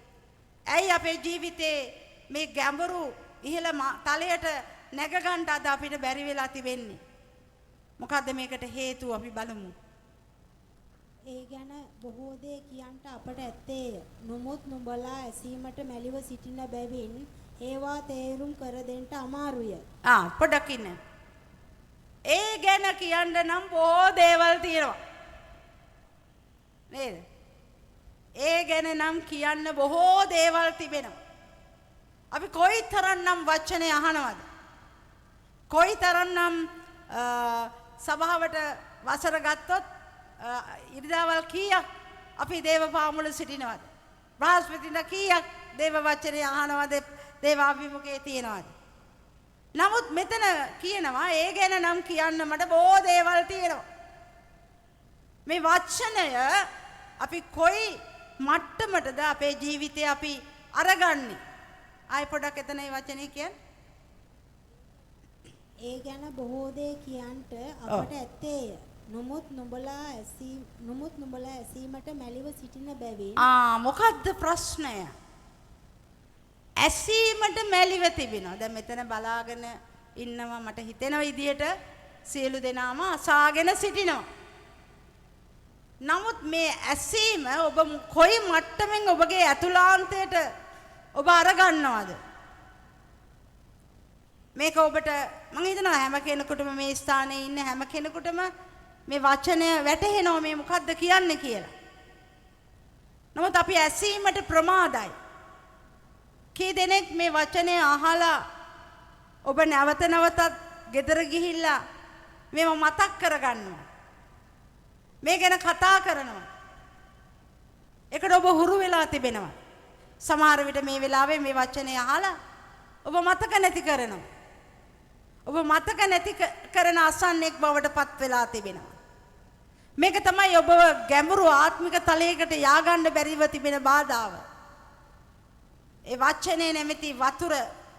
ඇයි අපේ ජීවිතේ මේ ගැඹුරු ඉහළ තලයට නැග ගන්න අද අපිට බැරි වෙලා තිබෙන්නේ? මොකද්ද මේකට හේතුව අපි බලමු. ඒ ගැන බොහෝ දේ කියන්ට අපට ඇත්තේය. නමුත් නුඹලා ඇසීමට මැලිව සිටින බැවින් ඒවා තේරුම් කර දෙන්න අමාරුය. පොඩ්ඩක් ඉන්න. ඒ ගැන කියන්න නම් බොහෝ දේවල් තියෙනවා. නේද? ඒ ගැන නම් කියන්න බොහෝ දේවල් තිබෙනවා. අපි කොයිතරම්නම් වචනේ අහනවද? කොයිතරම්නම් සභාවට වසර ගත්තොත් ඉරිදාවල් කීයක් අපි දේව පාමුල සිටිනවද? බ්‍රහස්පතින්දා කීයක් දේව වචනේ අහනවද? දේව අභිමුඛයේ තියනවද? නමුත් මෙතන කියනවා ඒ ගැන නම් කියන්න මට බොහෝ දේවල් තියෙනවා. මේ වචනය අපි කොයි මට්ටමටද අපේ ජීවිතේ අපි අරගන්නේ? ආයි පොඩක් එතන මේ වචනේ කියන්නේ. ඒ ගැන බොහෝ දේ කියන්ට අපට ඇත්තේය. නමුත් නුඹලා ඇසීමට මැලිව සිටින බැවින් මොකද්ද ප්‍රශ්නය? ඇසීමට මැලිව තිබෙනවා. දැන් මෙතන බලාගෙන ඉන්නවා මට හිතෙන විදියට සියලු දෙනාම අසාගෙන සිටිනවා. නමුත් මේ ඇසීම ඔබ කොයි මට්ටමින් ඔබගේ ඇතුළාන්තයට ඔබ අරගන්නවද? මේක ඔබට මම හිතනවා හැම කෙනෙකුටම මේ ස්ථානයේ ඉන්න හැම කෙනෙකුටම මේ වචනය වැටහෙනවා මේ මොකද්ද කියන්නේ කියලා. නමුත් අපි ඇසීමට ප්‍රමාදයි. කී දෙනෙක් මේ වචනය අහලා ඔබ නැවත නැවතත් ගෙදර ගිහිල්ලා මේව මතක් කරගන්නවා. මේ ගැන කතා කරනවා. ඒකට ඔබ හුරු වෙලා තිබෙනවා. සමහර විට මේ වෙලාවේ මේ වචනේ අහලා ඔබ මතක නැති කරනවා. ඔබ මතක නැති කරන අසන්නෙක් බවට පත් වෙලා තිබෙනවා. මේක තමයි ඔබ ගැඹුරු ආත්මික තලයකට ය아가න්න බැරිව තිබෙන බාධාව. ඒ වචනේ නැමැති වතුර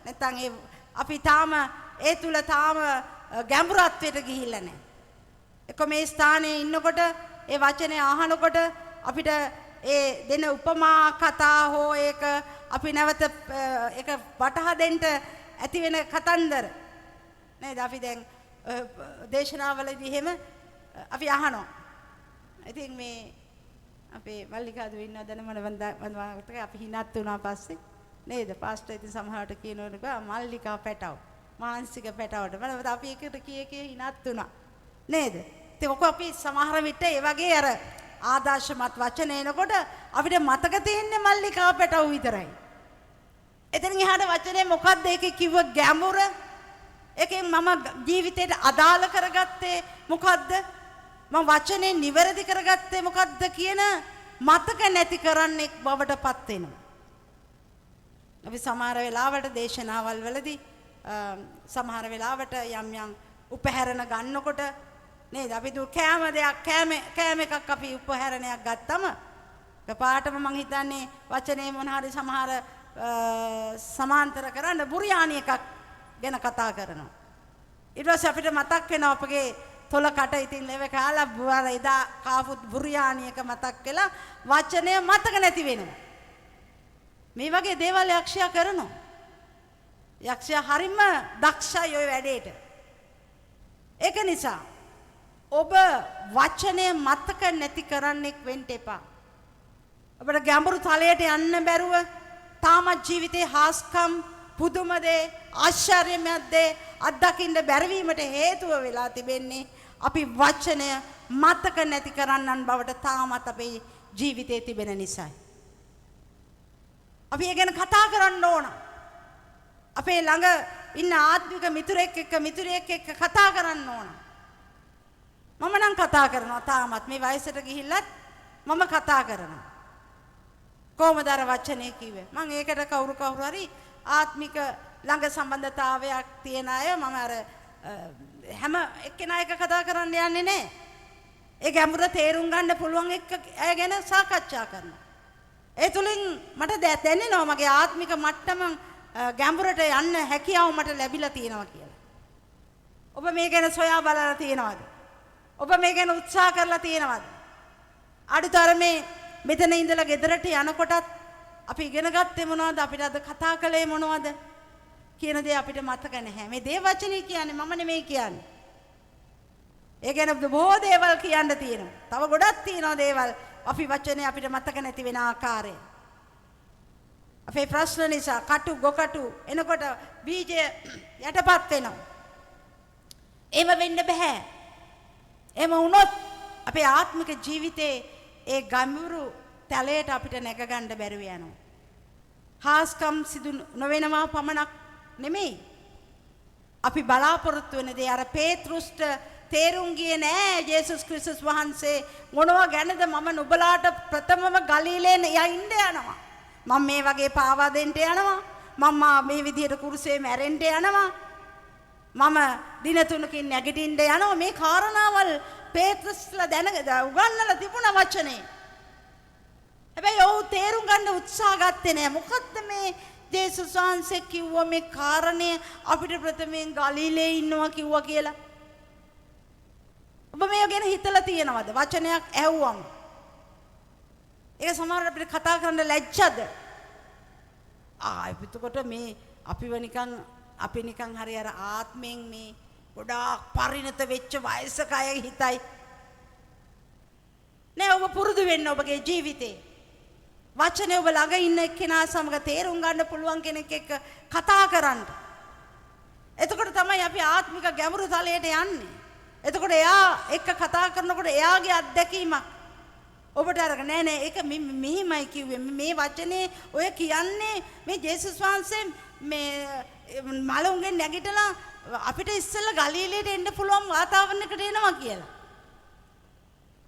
නැත්නම් ඒ අපි තාම ඒ තුල තාම ගැඹුරත්වයට ගිහිල්ලා නැහැ. එක මේ ස්ථානයේ ඉන්නකොට ඒ වචනේ අහනකොට අපිට ඒ දෙන උපමා කතා හෝ ඒක අපි නැවත ඒක වටහා දෙන්න ඇති වෙන කතන්දර නේද? අපි දැන් දේශනාවලදී එහෙම අපි අහනවා. ඉතින් මේ අපේ මල්ලිකාදු ඉන්නවද මම අපි හිනත් වුණා පස්සේ නේද? පාස්ටර් ඉතින් සමහරට කියනවලු මල්ලිකා පැටව මානසික පැටවට මම අපි එකට කී හිනත් වුණා නේද? ඉතින් ඔක අපි සමහර විට ඒ වගේ අර ආදර්ශමත් වචන එනකොට අපිට මතක තියෙන්නේ මල්ලිකා පැටව විතරයි. එතනින් එහාට වචනේ මොකද්ද ඒකේ කිව්ව ගැඹුර? ඒකෙන් මම ජීවිතේට අදාළ කරගත්තේ මොකද්ද? මම වචනේ නිවැරදි කරගත්තේ මොකද්ද කියන මතක නැති කරන්නෙක් බවට පත් වෙනවා. අපි සමහර වෙලාවට දේශනාවල් වලදී සමහර වෙලාවට යම් යම් උපහැරණ ගන්නකොට නේද? අපි දු කෑම එකක් අපි උපහැරණයක් ගත්තම පාටම මං හිතන්නේ වචනේ මොන හරි සමහර සමාන්තර කරන්න බුරියානි එකක් ගැන කතා කරනවා. ඊට පස්සේ අපිට මතක් වෙනවා අපගේ තොලකට ඉතින් ලෙව කාලා බුවර එදා කාපු බුරියානි එක මතක් වෙලා වචනය මතක නැති වෙනවා. මේ වගේ දේවල් යක්ෂයා කරනවා. යක්ෂයා හරිම දක්ෂයි ওই වැඩේට. ඒක නිසා ඔබ වචනය මතක නැති කරන්නෙක් වෙන්න එපා. ඔබට ගැඹුරු තලයට යන්න බැරුව තාමත් ජීවිතේ හාස්කම් පුදුම දේ ආශ්චර්යමත් දේ අත්දකින්න බැරිවීමට හේතුව වෙලා තිබෙන්නේ අපි වචනය මතක නැති කරන්නන් බවට තාමත් අපේ ජීවිතේ තිබෙන නිසායි. අපි ඒ ගැන කතා කරන්න ඕන. අපේ ළඟ ඉන්න ආත්මික මිතුරෙක් එක්ක කතා කරන්න ඕන. මම නම් කතා කරනවා තාමත් මේ වයසට ගිහිල්ලත් මම කතා කරනවා. කොහොමද අර වචනේ කිව්වේ? මම ඒකට කවුරු හරි ආත්මික ළඟ සම්බන්ධතාවයක් තියන අය මම අර හැම එක්කෙනා එක කතා කරන්න යන්නේ නැහැ. ඒ ගැඹුර තේරුම් ගන්න පුළුවන් එක්ක අය ගැන සාකච්ඡා කරනවා. ඒ තුලින් මට දැනෙනවා මගේ ආත්මික මට්ටම ගැඹුරට යන්න හැකියාව මට ලැබිලා තියෙනවා කියලා. ඔබ මේ ගැන සොයා බලලා තියෙනවද? ඔබ මේ ගැන උත්සාහ කරලා තියෙනවද? අඩුතරමේ මෙතන ඉඳලා ගෙදරට යනකොටත් අපි ඉගෙන ගත්තේ මොනවද? අපිට අද කතා කළේ මොනවද? කියන දේ අපිට මතක නැහැ. මේ දේ වචනේ කියන්නේ මම නෙමෙයි කියන්නේ. ඒ ගැන බොහෝ දේවල් කියන්න තියෙනවා. තව ගොඩක් තියෙනවා දේවල් අපි වචනේ අපිට මතක නැති වෙන ආකාරය. අපේ ප්‍රශ්න නිසා කටු ගොකටු එනකොට බීජය යටපත් වෙනවා. එහෙම වෙන්න බෑ. එහෙම වුණොත් අපේ ආත්මික ජීවිතේ ඒ ගැඹුරු තලයට අපිට නැග ගන්න බැරුව යනවා. හාස්කම් සිදු නොවෙනවා පමණක් නෙමෙයි. අපි බලාපොරොත්තු වෙන දේ අර පේතෘස්ට තේරුම් ගියේ නෑ යේසුස් ක්‍රිස්තුස් වහන්සේ මොනවා ගැනද මම නුඹලාට ප්‍රථමම ගලීලයෙන් යන්න යනවා. මම මේ වගේ පාවා දෙන්න යනවා. මම මේ විදිහට කුරුසේ මැරෙන්න යනවා. මම දින 3කින් නැගිටින්න යනවා. මේ කාරණාවල් පේතෘස්ලා උගන්වලා තිබුණ වචනේ. හැබැයි ඔව් තේරුම් ගන්න උත්සාහ ගත්තේ නෑ. මොකද්ද මේ යේසුස් වහන්සේ කිව්ව මේ කාරණය අපිට ප්‍රථමයෙන් ගලීලේ ඉන්නවා කිව්වා කියලා? ඔබ මේ ගැන හිතලා තියෙනවද? වචනයක් ඇහුවම ඒක සමහරවිට අපිට කතා කරන්න ලැජ්ජද? එතකොට මේ අපි නිකන් හරි අර ආත්මයෙන් මේ ගොඩාක් පරිණත වෙච්ච වයසක අය හිතයි. නෑ, ඔබ පුරුදු වෙන්න ඔබගේ ජීවිතේ. වචනේ ඔබ ළඟ ඉන්න එක්කෙනා සමග තේරුම් ගන්න පුළුවන් කෙනෙක් එක්ක කතා කරන්න. එතකොට තමයි අපි ආත්මික ගැඹුරු තලයට යන්නේ. එතකොට එයා එක්ක කතා කරනකොට එයාගේ අත්දැකීමක් ඔබට අරගෙන නෑ ඒක මෙහිමයි කිව්වේ මේ වචනේ ඔය කියන්නේ මේ ජේසුස් වහන්සේ මේ මලුන්ගෙන් නැගිටලා අපිට ඉස්සෙල්ලා ගලීලයට එන්න පුළුවන් වාතාවරණයකට එනවා කියලා.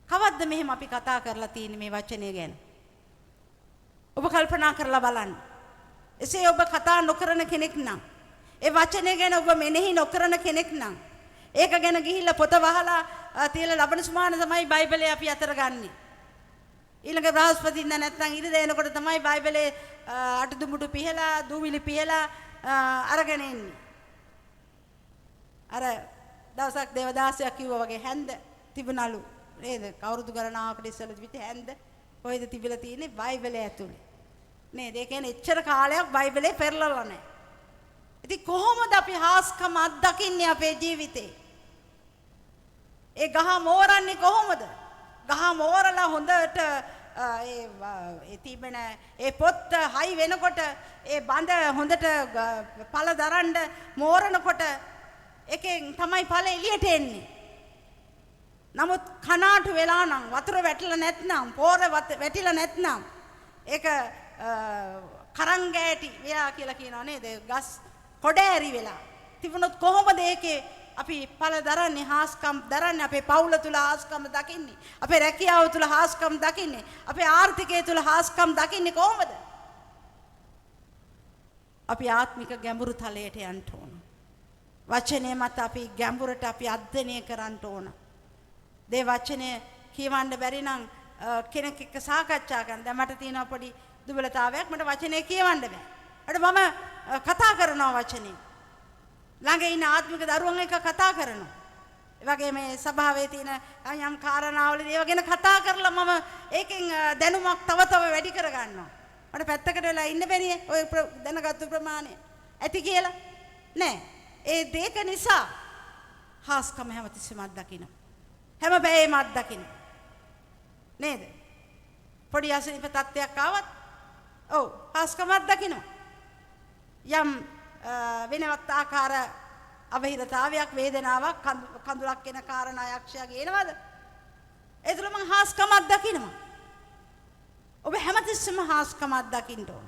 කවද්ද මෙහෙම අපි කතා කරලා තියෙන්නේ මේ වචනේ ගැන? ඔබ කල්පනා කරලා බලන්න. එසේ ඔබ කතා නොකරන කෙනෙක් නම්, ඒ වචනේ ගැන ඔබ මෙනෙහි නොකරන කෙනෙක් නම්, ඒක ගැන ගිහිල්ලා පොත වහලා තියලා ලබන සුමාන තමයි බයිබලේ අපි අතර ගන්නෙ. ඊළඟ බ්‍රහස්පතින්ද නැත්නම් ඉරිද එනකොට තමයි බයිබලේ අටදුමුඩු පිහලා දූවිලි පිහලා අරගෙන එන්නේ. අර දවසක් දේවදාසයා කිව්වා වගේ හැන්ද තිබුණලු නේද? කවුරුදු ගණනාවකට ඉස්සෙල්ලා තිබිච්ච හැන්ද කොහෙද තිබිලා තියෙන්නේ? බයිබලේ ඇතුලේ නේද? ඒ කියන්නේ එච්චර කාලයක් බයිබලේ පෙරලලා නැහැ. ඉතින් කොහොමද අපි හාස්කම අත්දකින්නේ අපේ ජීවිතේ? ඒ ගහ මෝරන්නේ කොහොමද? ගහ මෝරලා හොඳට ඒ තිබෙන ඒ පොත් හයි වෙනකොට ඒ බඳ හොඳට පළ දරන්න මෝරනකොට එකෙන් තමයි ඵල එළියට එන්නේ. නමුත් කනාටු වෙලා නම් වතුර වැටිලා නැත්නම් පොර වැටිලා නැත්නම් ඒක කරංගෑටි වෙලා කියලා කියනවා නේද? ගස් කොඩෑරි වෙලා තිබුණොත් කොහොමද ඒකේ අපි ඵල දරන්නේ? හාස්කම් දරන්නේ? අපේ පවුල තුල හාස්කම් දකින්නේ? අපේ රැකියාව තුල හාස්කම් දකින්නේ? අපේ ආර්ථිකය තුල හාස්කම් දකින්නේ කොහොමද? අපි ආත්මික ගැඹුරු තලයට යන්න ඕන. වචනේ මත අපි ගැඹුරට අපි අධ්‍යයනය කරන්න ඕන. දේ වචනේ කියවන්න බැරි නම් කෙනෙක් එක්ක සාකච්ඡා කරන්න. දැන් මට තියෙන පොඩි දුබලතාවයක්, මට වචනේ කියවන්න බෑ. අර මම කතා කරනවා වචනේ. ළඟ ඉන්න ආත්මික දරුවන් එක්ක කතා කරනවා. ඒ වගේ මේ සභාවේ තියෙන යම් කාරණාවලදී ඒව ගැන කතා කරලා මම ඒකෙන් දැනුමක් තව වැඩි කර ගන්නවා. මට පැත්තකට වෙලා ඉන්න බැරියේ ඔය දැනගත්තු ප්‍රමාණය ඇති කියලා නෑ. ඒ දෙක නිසා හාස්කම හැමතිස්සෙම අත්දකින්න. හැම බෑම අත්දකින්න. නේද? පොඩි අසනීප තත්ත්වයක් ආවත් ඔව් හාස්කම අත්දකින්න. යම් වෙනවත් ආකාර අවහිරතාවයක් වේදනාවක් කඳුලක් එන කාරණා යක්ෂයාගේ එනවද? ඒ තුල මං හාස්කමක් දකින්නවා. ඔබ හැමතිස්සෙම හාස්කමක් දකින්න ඕන.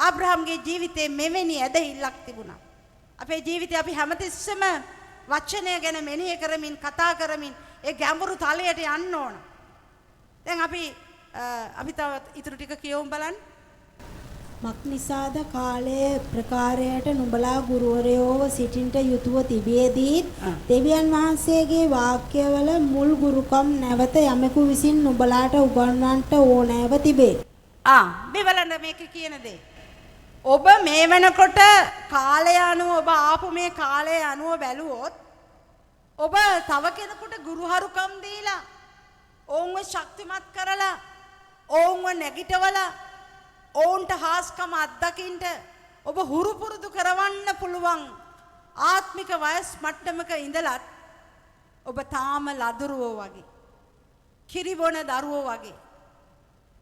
ආබ්‍රහම්ගේ ජීවිතේ මෙවැනි ඇදහිල්ලක් තිබුණා. අපේ ජීවිතේ අපි හැමතිස්සෙම වචනය ගැන මෙනෙහි කරමින් කතා කරමින් ඒ ගැඹුරු තලයට යන්න ඕන. දැන් අපි තව ඉතුරු ටික කියවමු බලන්න. මක්නිසාද කාලයේ ප්‍රකාරයට නුඹලා ගුරුවරයෝව සිටින්ට යුතුව තිබියදී දෙවියන් වහන්සේගේ වාක්‍යවල මුල් ගුරුකම් නැවත යමෙකු විසින් නුඹලාට උගන්වන්නට ඕනෑව තිබේ. මෙවලන්න මේක කියන දේ. ඔබ මේ වෙනකොට කාලය අනුව ඔබ ආපු මේ කාලය අනුව බැලුවොත් ඔබ තව කෙනෙකුට ගුරුහරුකම් දීලා ඔවුන්ව ශක්තිමත් කරලා ඔවුන්ව නැගිටවලා ඔවුන්ට හාස්කම අත්දකින්න ඔබ හුරු පුරුදු කරවන්න පුළුවන් ආත්මික වයස් මට්ටමක ඉඳලත් ඔබ තාම ලදරුවෝ වගේ කිරි බොන දරුවෝ වගේ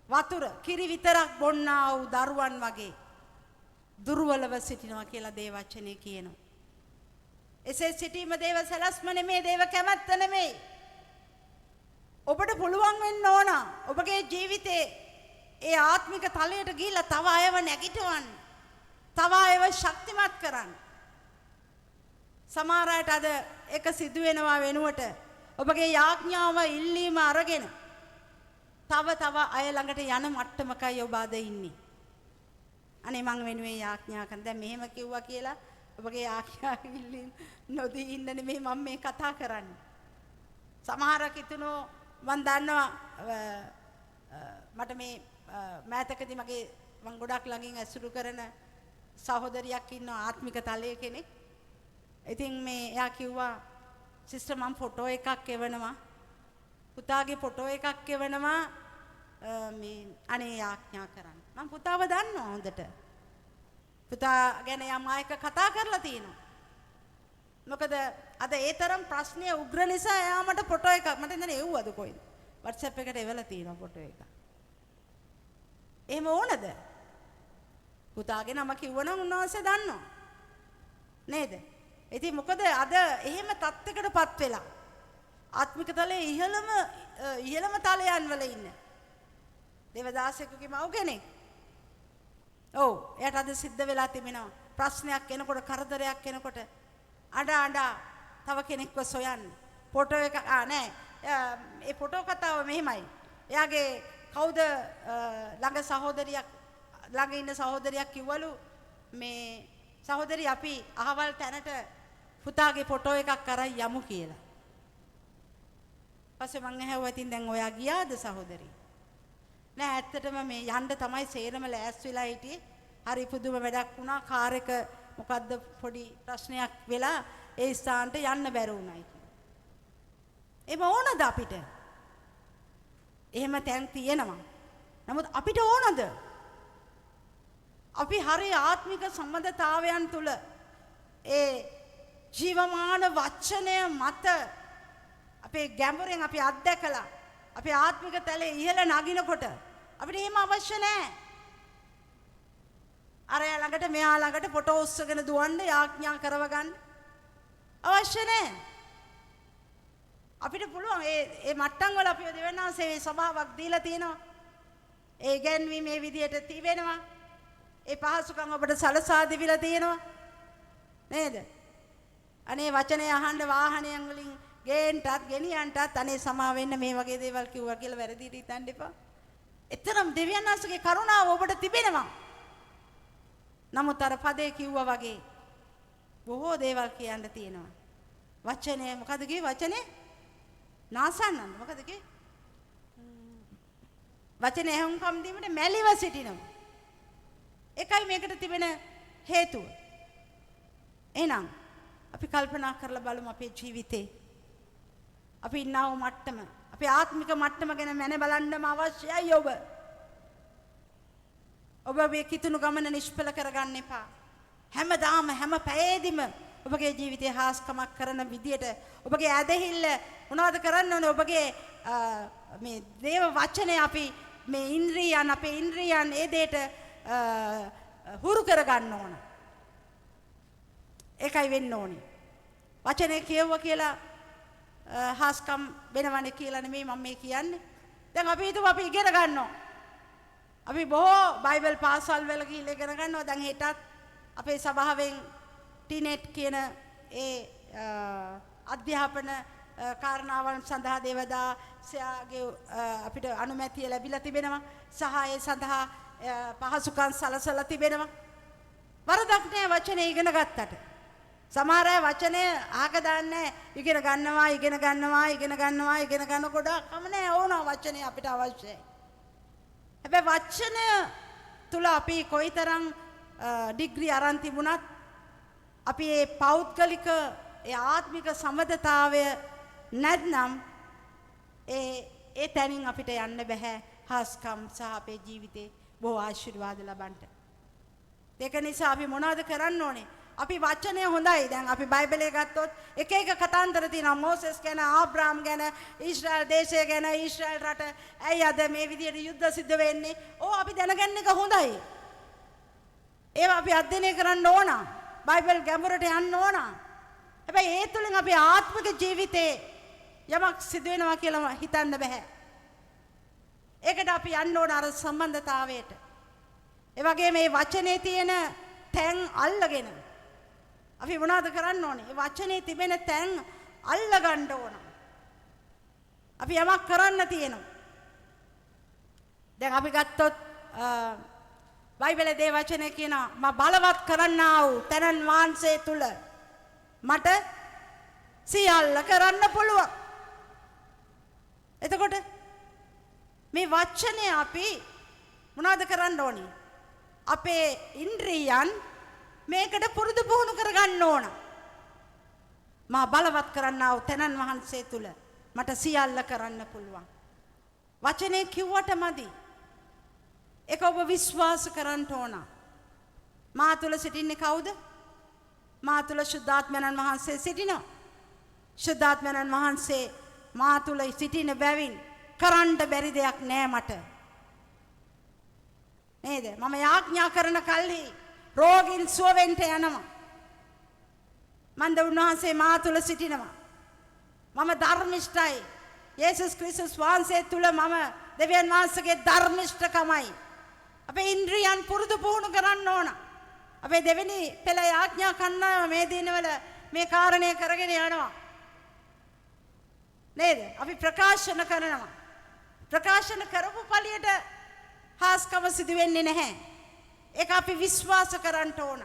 වතුර කිරි විතරක් බොන්නා වූ දරුවන් වගේ දුර්වලව සිටිනවා කියලා දේ වචනේ කියනවා. එසේ සිටීම දේව සලස්ම නෙමේ දේව කැමැත්ත නෙමේ. ඔබට පුළුවන් වෙන්න ඕන ඔබගේ ජීවිතේ ඒ ආත්මික තලයට ගිහිල්ලා තව අයව නැගිටවන්න. තව අයව ශක්තිමත් කරන්න. සමහර අයට අද එක සිදු වෙනවා වෙනුවට ඔබගේ යාඥාව ඉල්ලීම අරගෙන තව අය ළඟට යන මට්ටමකයි ඔබ අද ඉන්නේ. අනේ මං වෙනුවෙන් යාඥා කරන දැන් මෙහෙම කිව්වා කියලා ඔබගේ යාඥා ඉල්ලීම නොදී ඉන්න නෙමෙයි මම මේ කතා කරන්නේ. සමහර කිතුනෝ මන් දන්නවා මට මේ මෑතකදී මං ගොඩක් ළඟින් ඇසුරු කරන සහෝදරියක් ඉන්නවා ආත්මික තලයේ කෙනෙක්. ඉතින් මේ එයා කිව්වා සිස්ටර් මම ෆොටෝ එකක් එවනවා. පුතාගේ ෆොටෝ එකක් එවනවා මේ අනේ යාඥා කරන්න. මම පුතාව දන්නවා හොඳට. පුතා ගැන යම් ආයක කතා කරලා තියෙනවා. මොකද අද ඒ තරම් ප්‍රශ්නය උග්‍ර නිසා එයා මට ෆොටෝ එකක් මට ඉඳන් එව්වද කොයිද? WhatsApp එකට එවලා තියෙනවා ෆොටෝ එකක්. එහෙම ඕනද? පුතාගේ නම කිව්වනම් උන්වහන්සේ දන්නවා. නේද? ඉතින් මොකද අද එහෙම තත්යකටපත් වෙලා ආත්මික තලයේ ඉහළම තලයන් වල ඉන්න දේවදාසයෙකුගේ මව් කෙනෙක්. ඔව් එයාට අද සිද්ධ වෙලා තිබෙනවා ප්‍රශ්නයක් එනකොට කරදරයක් එනකොට අඬ තව කෙනෙක්ව සොයන්නේ. ෆොටෝ එක නෑ. ඒ ෆොටෝ කතාව මෙහෙමයි. එයාගේ කවුද ළඟ ඉන්න සහෝදරියක් කිව්වලු මේ සහෝදරි අපි අහවල් තැනට පුතාගේ ෆොටෝ එකක් අරන් යමු කියලා. පස්සේ මං ඇහුවා ඉතින් දැන් ඔයා ගියාද සහෝදරි? නෑ ඇත්තටම මේ යන්න තමයි සේරම ලෑස්ති වෙලා හිටියේ. හරි පුදුම වැඩක් වුණා. කාර් එක මොකද්ද පොඩි ප්‍රශ්නයක් වෙලා ඒ ස්ථානට යන්න බැරි වුණායි කියලා. එහෙම ඕනද අපිට? එහෙම තැන් තියෙනවා. නමුත් අපිට ඕනද? අපි හරි ආත්මික සම්බන්ධතාවයන් තුල ඒ ජීවමාන වචනය මත අපේ ගැඹුරෙන් අපි අත්දැකලා අපේ ආත්මික තලයේ ඉහළ නගිනකොට අපිට එහෙම අවශ්‍ය නැහැ. අර ළඟට මෙහා ළඟට ෆොටෝ උස්සගෙන දුවන්න යාඥා කරව ගන්න අවශ්‍ය නැහැ. අපිට පුළුවන් ඒ මට්ටම් වල අපි දෙවන්නාසේ සභාවක් දීලා තියෙනවා. ඒ ගැන්වීම මේ විදියට තිබෙනවා. ඒ පහසුකම් ඔබට සලසා දෙවිලා තියෙනවා. නේද? අනේ වචනේ අහන්න වාහනයන් වලින් ගේන්ටත් ගෙනියන්ටත් අනේ සමා වෙන්න මේ වගේ දේවල් කිව්වා කියලා වැරදිට හිතන්න එපා. එතරම් දෙවියන් වහන්සේගේ කරුණාව ඔබට තිබෙනවා. නමුත් අර පදේ කිව්වා වගේ බොහෝ දේවල් කියන්න තියෙනවා. වචනේ මොකද කිව්වේ වචනේ? නාසන්නන්ද මොකද කිව්වේ? වචනේ හුම්කම් දීමට මැලිව සිටිනවා. ඒකයි මේකට තිබෙන හේතුව. එහෙනම් අපි කල්පනා කරලා බලමු අපේ ජීවිතේ අපි ඉන්නා වූ මට්ටම අපේ ආත්මික මට්ටම ගැන මැන බලන්නම අවශ්‍යයි ඔබ. ඔබ මේ කිතුණු ගමන නිෂ්ඵල කරගන්න එපා. හැමදාම හැම පැයේදීම ඔබගේ ජීවිතේ හාස්කමක් කරන විදියට ඔබගේ ඇදහිල්ල මොනවද කරන්න ඕනේ? ඔබගේ මේ දේව වචනේ අපි මේ අපේ ඉන්ද්‍රියයන් ඒ දෙයට හුරු කරගන්න ඕන. ඒකයි වෙන්න ඕනේ. වචනේ කියවුවා කියලා හාස්කම් වෙනවනේ කියලා නෙමෙයි මම මේ කියන්නේ. දැන් අපි හිතුවා අපි ඉගෙන ගන්නවා. අපි බොහෝ බයිබල් පාසල් වල ගිහිල්ලා ඉගෙන ගන්නවා. දැන් හෙටත් අපේ සභාවෙන් ටිනෙට් කියන ඒ අධ්‍යාපන කාරණාවන් සඳහා දේවදාසයාගේ අපිට අනුමැතිය ලැබිලා තිබෙනවා. සහ ඒ සඳහා පහසුකම් සලසලා තිබෙනවා. වරදක් නෑ වචනේ ඉගෙන ගත්තට. සමහර අය වචනය ආක දාන්නේ ඉගෙන ගන්නකොට කමනේ ඕන වචනේ අපිට අවශ්‍යයි. හැබැයි වචනය තුල අපි කොයිතරම් ඩිග්‍රී අරන් තිබුණත් අපි මේ පෞද්ගලික ඒ ආත්මික සම්බන්ධතාවය නැත්නම් ඒ තැනින් අපිට යන්න බෑ. හාස්කම් සහ අපේ ජීවිතේ බොහෝ ආශිර්වාද ලබන්න. ඒක නිසා අපි මොනවද කරන්න ඕනේ? අපි වචනය හොඳයි. දැන් අපි බයිබලයේ ගත්තොත් එක එක කතාන්තර තියෙනවා. මෝසෙස් ගැන, ආබ්‍රහම් ගැන, ඊශ්‍රායල් දේශය ගැන, ඊශ්‍රායල් රට ඇයි අද මේ විදියට යුද්ධ සිද්ධ වෙන්නේ? අපි දැනගන්න එක හොඳයි. ඒවා අපි අධ්‍යයනය කරන්න ඕන. බයිබල් ගැඹුරට යන්න ඕන. හැබැයි ඒ තුලින් අපේ ආත්මික ජීවිතේ යමක් සිදු වෙනවා කියලා හිතන්න බෑ. ඒකට අපි යන්න ඕන අර සම්බන්ධතාවයට. ඒ වගේම මේ වචනේ තියෙන තැන් අල්ලගෙන අපි මොනවද කරන්න ඕනේ? මේ වචනේ තිබෙන තැන් අල්ල ගන්න ඕන. අපි යමක් කරන්න තියෙනවා. දැන් අපි ගත්තොත් බයිබලයේ දේ වචනේ කියනවා මා බලවත් කරන්නා වූ තනන් වහන්සේ තුල මට සියල්ල කරන්න පුළුවන්. එතකොට මේ වචනේ අපි මොනවද කරන්න ඕනේ? අපේ ඉන්ද්‍රියයන් මේකට පුරුදු පුහුණු කරගන්න ඕන. මා බලවත් කරන්නා වූ තනන් වහන්සේ තුල මට සියල්ල කරන්න පුළුවන්. වචනේ කිව්වට මදි. ඒක ඔබ විශ්වාස කරන්න ඕන. මා තුල සිටින්නේ කවුද? මා තුල ශුද්ධාත්මයන් වහන්සේ සිටිනවා. ශුද්ධාත්මයන් වහන්සේ මා තුල සිටින බැවින් කරන්න බැරි දෙයක් නෑ මට. නේද? මම යාඥා කරන කල්හි රෝගීන් සුව වෙන්න යනවා. මන්ද උන්වහන්සේ මා තුල සිටිනවා. මම ධර්මිෂ්ඨයි. යේසුස් ක්‍රිස්තුස් වහන්සේ තුල මම දෙවියන් වහන්සේගේ ධර්මිෂ්ඨකමයි. අපේ ඉන්ද්‍රියන් පුරුදු පුහුණු කරන්න ඕන. අපේ දෙවෙනි පෙළ යාඥා කරන මේ දිනවල මේ කාරණේ කරගෙන යනවා. නේද? අපි ප්‍රකාශන කරනවා. ප්‍රකාශන කරපු පළියට හාස්කම සිදු වෙන්නේ නැහැ. ඒක අපි විශ්වාස කරන්න ඕන.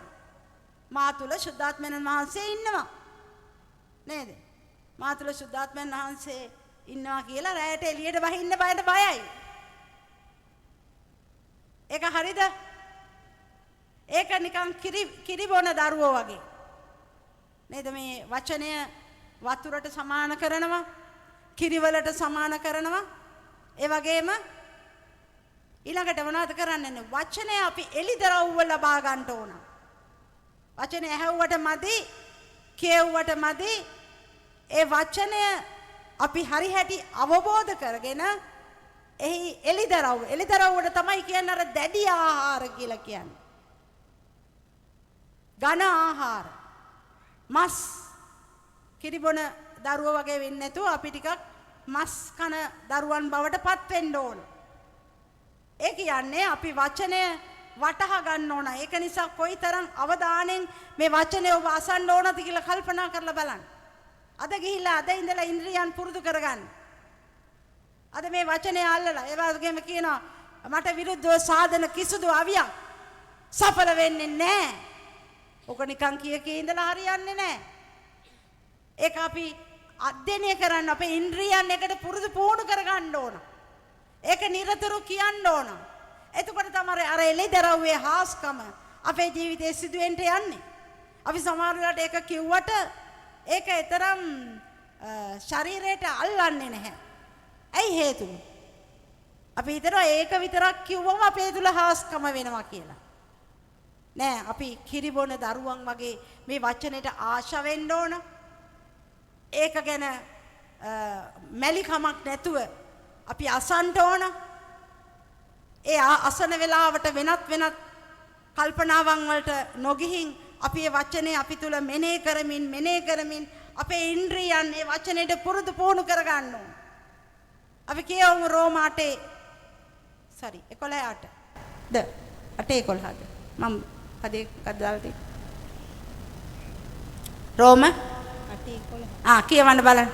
මා තුල ශුද්ධාත්මයන් වහන්සේ ඉන්නවා. නේද? මා තුල ශුද්ධාත්මයන් වහන්සේ ඉන්නවා කියලා රැයට එළියට බහින්න බයයි. ඒක හරිද? ඒක නිකන් කිරි බොන දරුවෝ වගේ. නේද? මේ වචනය වතුරට සමාන කරනවා, කිරි වලට සමාන කරනවා. ඒ වගේම ඊළඟට මොනවද කරන්නේ? වචනය අපි එළිදරව්ව ලබා ගන්න ඕන. වචනය ඇහුවට මදි, කියුවට මදි. ඒ වචනය අපි හරි හැටි අවබෝධ කරගෙන එහි එළිදරව්වට තමයි කියන්නේ අර දැඩි ආහාර කියලා කියන්නේ. ඝන ආහාර. මස් කිරිබොන දරුවෝ වගේ වෙන්නේ නැතුව අපි ටිකක් මස් කන දරුවන් බවට පත් වෙන්න ඕන. ඒ කියන්නේ අපි වචනය වටහා ගන්න ඕන. ඒක නිසා කොයිතරම් අවධානයෙන් මේ වචනය ඔබ අසන්න ඕනද කියලා කල්පනා කරලා බලන්න. අද ගිහිල්ලා අද ඉඳලා ඉන්ද්‍රියන් පුරුදු කරගන්න. අද මේ වචනේ අල්ලලා ඒ වගේම කියනවා මට විරුද්ධව සාධන කිසිදු අවියක් සඵල වෙන්නේ නැහැ. ඔක නිකන් කී ඉඳලා හරියන්නේ නැහැ. ඒක අපි අධ්‍යයනය කරන්න අපේ ඉන්ද්‍රියන් එකට පුරුදු පුහුණු කරගන්න ඕන. ඒක නිරතුරු කියන්න ඕන. එතකොට තමයි අර එළිදරව්වේ හාස්කම අපේ ජීවිතේ සිදුවෙන්න යන්නේ. අපි සමහරවිට ඒක කිව්වට ඒක තරම් ශරීරයට අල්ලන්නේ නැහැ. ඇයි හේතුව? අපි හිතනවා ඒක විතරක් කිව්වම අපේ තුල හාස්කම වෙනවා කියලා. නෑ, අපි කිරිබොන දරුවන් වගේ මේ වචනෙට ආශා වෙන්න ඕන. ඒක ගැන මැලිකමක් නැතුව අපි අසන්න ඕන. ඒ අසන වෙලාවට වෙනත් කල්පනාවන් වලට නොගිහින් අපි මේ වචනේ අපි තුල මෙනෙහි කරමින් අපේ ඉන්ද්‍රියන් මේ වචනේට පුරුදු පුහුණු කරගන්න ඕන. අපි කියවමු රෝම 11:8. ද 8:11ද මම පදේ කද්දාලා තියෙන්නේ රෝම 8:11 කියවන්න බලන්න.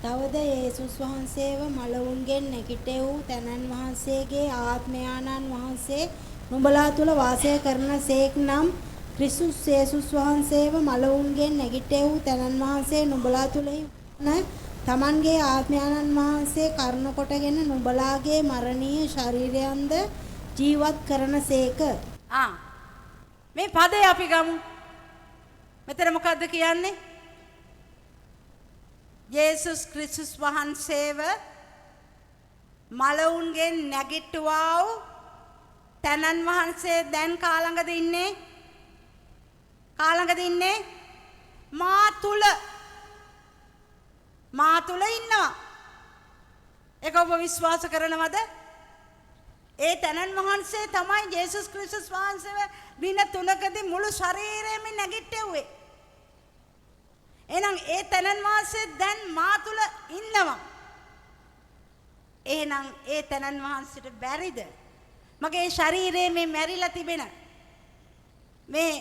තවද යේසුස් වහන්සේව මලවුන්ගෙන් නැගිටේ වූ තැනන් වහන්සේගේ ආත්මයාණන් වහන්සේ නුඹලා තුල වාසය කරන සේක් නම් ක්‍රිස්තුස් යේසුස් වහන්සේව මලවුන්ගෙන් නැගිටේ වූ තැනන් වහන්සේ නුඹලා තුලෙහි තමන්ගේ ආත්මයාණන් වහන්සේ කරුණ කොටගෙන නුඹලාගේ මරණීය ශරීරයන්ද ජීවත් කරන සේක. මේ පදේ අපි ගමු. මෙතන මොකද්ද කියන්නේ? යේසුස් ක්‍රිස්තුස් වහන්සේව මලවුන්ගෙන් නැගිට්ටුවා වූ තනන් වහන්සේ දැන් කාළඟද ඉන්නේ? කාළඟද ඉන්නේ? මා තුල ඉන්නවා. ඒක ඔබ විශ්වාස කරනවද? ඒ තනන් වහන්සේ තමයි යේසුස් ක්‍රිස්තුස් වහන්සේව දින 3කදී මුළු ශරීරයම නැගිට්ටුවේ. එහෙනම් ඒ තනන් වහන්සේ දැන් මා තුල ඉන්නවා. එහෙනම් ඒ තනන් වහන්සේට බැරිද මගේ ශරීරයේ මේ මැරිලා තිබෙන මේ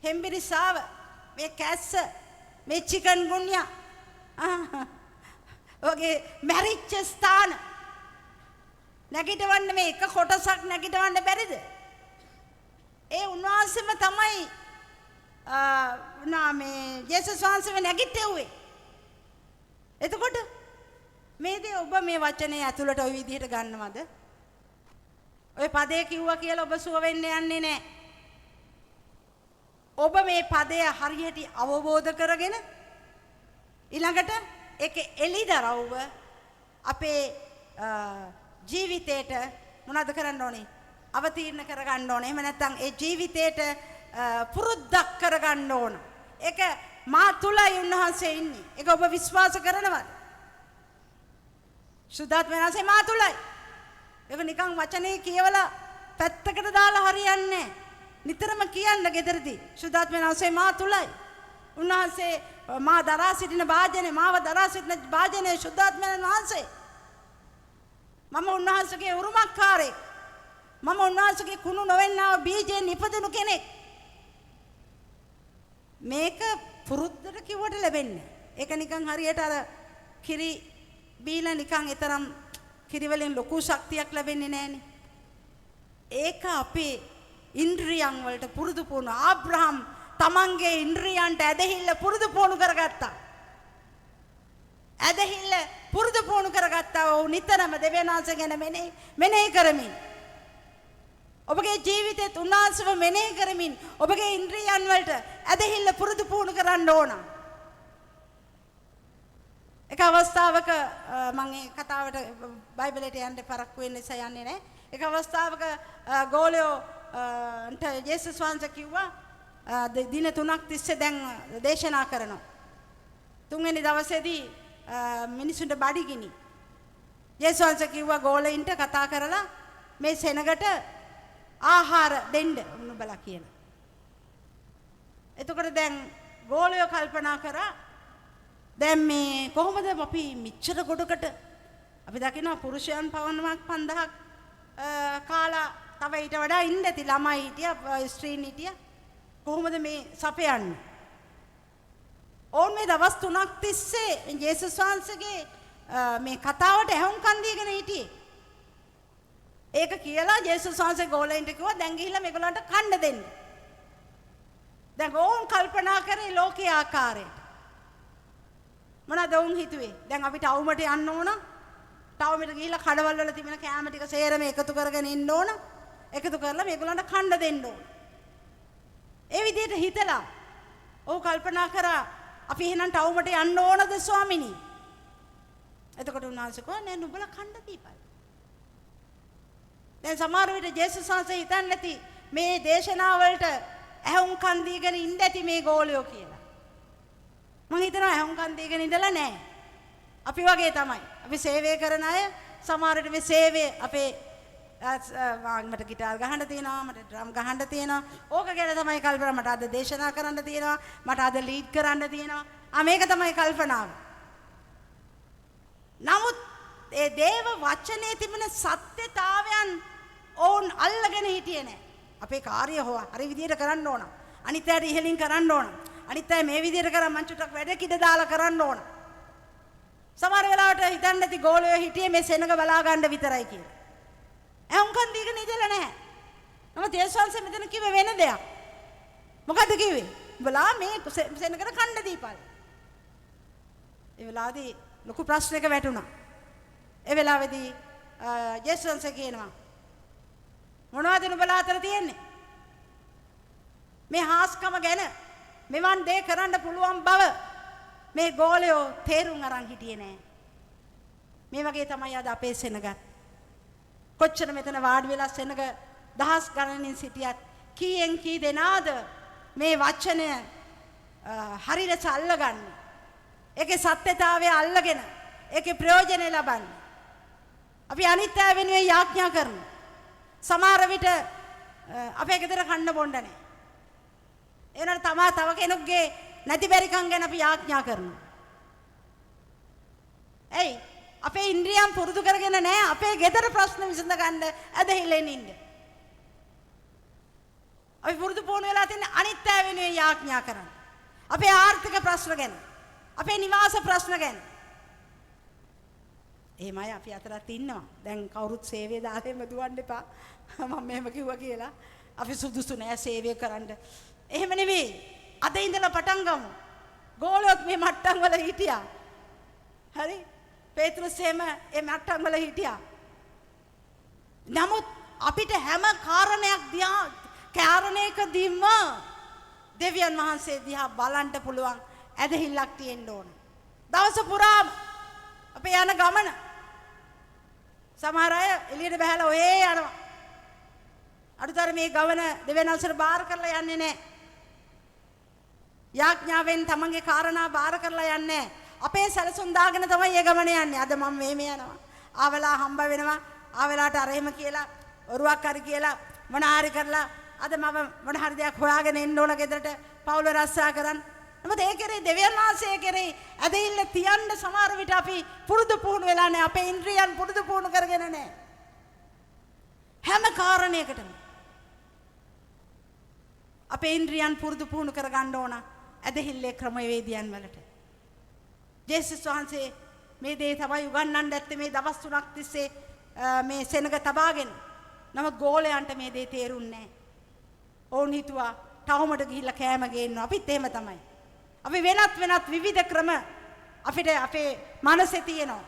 හෙම්බිරිසාව, මේ කැස්ස, මේ චිකන් ගුන්යා ඔගේ මැරිච්ච ස්ථාන නැගිටවන්න මේ එක කොටසක් නැගිටවන්න බැරිද? ඒ උන්වහන්සේම තමයි මේ යේසුස් වහන්සේව නැගිට්ටුවේ. එතකොට මේ දේ ඔබ මේ වචනේ ඇතුළට ওই විදිහට ගන්නවද? ඔය පදේ කිව්වා කියලා ඔබ සුව වෙන්න යන්නේ නැහැ. ඔබ මේ පදය හරියට අවබෝධ කරගෙන ඊළඟට ඒක එලිදරව්ව අපේ ජීවිතේට මොනවද කරන්න ඕනේ? අවතීර්ණ කරගන්න ඕනේ. එහෙම නැත්නම් ඒ ජීවිතේට පුරුද්දක් කරගන්න ඕන. ඒක මා තුලයි උන්වහන්සේ ඉන්නේ. ඒක ඔබ විශ්වාස කරනවද? සුද්ධාත්ම වහන්සේ මා තුලයි. ඒක නිකන් වචනේ කියවලා පැත්තකට දාලා හරියන්නේ නැහැ. නිතරම කියන්න ගෙදරදී සුද්ධාත්ම වහන්සේ මා තුලයි. උන්වහන්සේ මා දරා සිටින වාජනේ, මාව දරා සිටින වාජනේ සුද්ධාත්ම වහන්සේ. මම උන්වහන්සේගේ උරුමකාරයෙක්. මම උන්වහන්සේගේ කුණු නොවෙන්නා බීජයෙන් ඉපදුණු කෙනෙක්. මේක පුරුද්දට කිව්වට ලැබෙන්නේ. ඒක නිකන් හරියට අර කිරි බීලා නිකන් ඊතරම් කිරි වලින් ලොකු ශක්තියක් ලැබෙන්නේ නැහනේ. ඒක අපේ ඉන්ද්‍රියන් වලට පුරුදු පුහුණු. ආබ්‍රහම් තමන්ගේ ඉන්ද්‍රියන්ට ඇදහිල්ල පුරුදු පුහුණු කරගත්තා. ඇදහිල්ල පුරුදු පුහුණු කරගත්තා. ඔව් නිතරම දෙවියන්වහන්සේ ගැන මෙනෙහි කරමින් ඔබගේ ජීවිතේ උන්වහන්සේව මෙනෙහි කරමින් ඔබගේ ඉන්ද්‍රියන් වලට ඇදහිල්ල පුරුදු පුහුණු කරන්න ඕන. එක අවස්ථාවක මම මේ කතාවට බයිබලයට යන්න පරක්කු වෙන්න නිසා යන්නේ නැහැ. එක අවස්ථාවක ගෝලයෝ යේසුස් වහන්සේ කිව්වා දින 3ක් තිස්සේ දැන් දේශනා කරනවා. තුන්වෙනි දවසේදී මිනිසුන්ට බඩගිනි. යේසුස් වහන්සේ කිව්වා ගෝලයින්ට කතා කරලා මේ සෙනගට ආහාර දෙන්න උනුබලා කියලා. එතකොට දැන් ගෝලයෝ කල්පනා කරා දැන් මේ කොහොමද අපි මිච්ඡර ගොඩකට අපි දකිනවා පුරුෂයන් පවන්නමක් 5000ක් කාලා තව ඊට වඩා ඉන්න ඇති ළමයි හිටියා ස්ත්‍රීන් හිටියා කොහොමද මේ සපයන්නේ? ඕන් මේ දවස් 3ක් තිස්සේ යේසුස් වහන්සේගේ මේ කතාවට ඇහුම්කන් දීගෙන හිටියේ. ඒක කියලා යේසුස් වහන්සේ ගෝලයින්ට කිව්වා දැන් ගිහිල්ලා මේගොල්ලන්ට කන්න දෙන්න. දැන් ඕන් කල්පනා කරේ ලෝකයේ ආකාරයට. මොනවද වුන් හිතුවේ? දැන් අපි ටවුමට යන්න ඕන. ටවුමට ගිහිල්ලා කඩවල වල තිබෙන කෑම ටික සේරම එකතු කරගෙන ඉන්න ඕන. එකතු කරලා මේගොල්ලන්ට කන්න දෙන්න ඕන. ඒ විදිහට හිතලා ඔව් කල්පනා කරා අපි එහෙනම් ටවුමට යන්න ඕනද ස්වාමිනී? එතකොට උන්වහන්සේ කිව්වා නෑ නුඹලා කන්න දීපන්. දැන් සමහර විට ජේසුස් වහන්සේ හිතන්නේ නැති මේ දේශනාවලට ඇහුම්කන් දීගෙන ඉන්න ඇති මේ ගෝලියෝ කියලා. මම හිතනවා ඇහුම්කන් දීගෙන ඉඳලා නැහැ. අපි වගේ තමයි. අපි සේවය කරන අය සමහර විට මේ සේවය අපේ මට ගිටාර් ගහන්න තියෙනවා, මට ඩ්‍රම් ගහන්න තියෙනවා. ඕක ගැන තමයි කල්පනා. මට අද දේශනා කරන්න තියෙනවා, මට අද ලීඩ් කරන්න තියෙනවා. මේක තමයි කල්පනාව. නමුත් ඒ දේව වචනේ තිබෙන සත්‍යතාවයන් ඕන් අල්ලගෙන හිටියේ නැහැ. අපේ කාර්ය හරි විදියට කරන්න ඕන. අනිත් අයට ඉහෙලින් කරන්න ඕන. අනිත් අය මේ විදියට කරා මං චුට්ටක් වැඩ කිඩ දාලා කරන්න ඕන. සමහර වෙලාවට හිතන්නේ නැති ගෝලයෝ හිටියේ මේ සෙනඟ බලා ගන්න විතරයි කියලා. උන්කන් දීගෙන ඉඳලා නැහැ. මම දේශවංශ මෙතන කිව්වේ වෙන දෙයක්. මොකද්ද කිව්වේ? උඹලා මේ සෙනඟට කන්න දීපල්. ඒ වෙලාවේදී ලොකු ප්‍රශ්නයක වැටුණා. ඒ වෙලාවේදී දේශවංශ කියනවා මොනවද නුඹලා අතර තියෙන්නේ? මේ හාස්කම ගැන මෙවන් දේ කරන්න පුළුවන් බව මේ ගෝලයෝ තේරුම් අරන් හිටියේ නෑ. මේ වගේ තමයි අද අපේ සෙනගත්. කොච්චර මෙතන වාඩි වෙලා සෙනග දහස් ගණනින් සිටියත් කීයෙන් කී දෙනාද මේ වචනය හරියට අල්ලගන්නේ. ඒකේ සත්‍යතාවය අල්ලගෙන ඒකේ ප්‍රයෝජනෙ ලබන්නේ. අපි අනිත් අය වෙනුවෙන් යාඥා කරනවා. සමහර විට අපේ ගෙදර කන්න බොන්න නැහැ. ඒ වුණාට තව කෙනෙකුගේ නැති බැරිකම් ගැන අපි යාඥා කරනවා. එයි අපේ ඉන්ද්‍රියම් පුරුදු කරගෙන නැහැ අපේ ගෙදර ප්‍රශ්න විසඳ ගන්න ඇදහිල්ලෙන් ඉන්න. අපි පුරුදු පුහුණු වෙලා තියෙන අනිත් අය වෙනුවෙන් යාඥා කරන්න. අපේ ආර්ථික ප්‍රශ්න ගැන, අපේ නිවාස ප්‍රශ්න ගැන. එහෙමයි අපි අතරත් ඉන්නවා. දැන් කවුරුත් සේවය දාලෙම දුවන්න එපා. මම මෙහෙම කිව්වා කියලා අපි සුදුසු නෑ සේවය කරන්න. එහෙම නෙවෙයි. අද ඉඳලා පටන් ගමු. ගෝලොත් මේ මට්ටම් වල හිටියා. හරි? පේත්‍රුස් එහෙම මේ මට්ටම් වල හිටියා. නමුත් අපිට හැම කාරණයකදීම දෙවියන් වහන්සේ දිහා බලන්න පුළුවන් ඇදහිල්ලක් තියෙන්න ඕන. දවස පුරාම අපේ යන ගමන සමහර අය එළියට බහැලා ඔයේ යනවා. අඩුතර මේ ගමන දෙවෙනල්සර බාර කරලා යන්නේ නැහැ. යාඥාවෙන් තමන්ගේ කාරණා බාර කරලා යන්නේ නැහැ. අපේ සැලසුම් දාගෙන තමයි මේ ගමන යන්නේ. අද මම මේ යනවා. ආවලා හම්බ වෙනවා. ආවලාට අර එහෙම කියලා ඔරුවක් හරි කියලා මොන හරි කරලා අද මම මොන හරි දෙයක් හොයාගෙන එන්න ඕන ගෙදරට පවුල රස්සා කරන්න. නමුත් ඒ කෙරේ දෙවියන් වහන්සේ කෙරේ ඇදහිල්ල තියන්න සමහර විට අපි පුරුදු පුහුණු වෙලා නැහැ. අපේ ඉන්ද්‍රියන් පුරුදු පුහුණු කරගෙන නැහැ. හැම කාරණයකටම අපේ ඉන්ද්‍රියන් පුරුදු පුහුණු කරගන්න ඕන ඇදහිල්ලේ ක්‍රමවේදයන් වලට. ජේසුස් වහන්සේ මේ දේ තමයි උගන්වන්න ඇත්තේ මේ දවස් 3ක් තිස්සේ මේ සෙනග තබාගෙන. නමුත් ගෝලයන්ට මේ දේ තේරුන්නේ නැහැ. ඕන් හිතුවා ටවුමට ගිහිල්ලා කෑම ගේන්නවා. අපිත් එහෙම තමයි. අපි වෙනත් විවිධ ක්‍රම අපිට අපේ මනසේ තියෙනවා.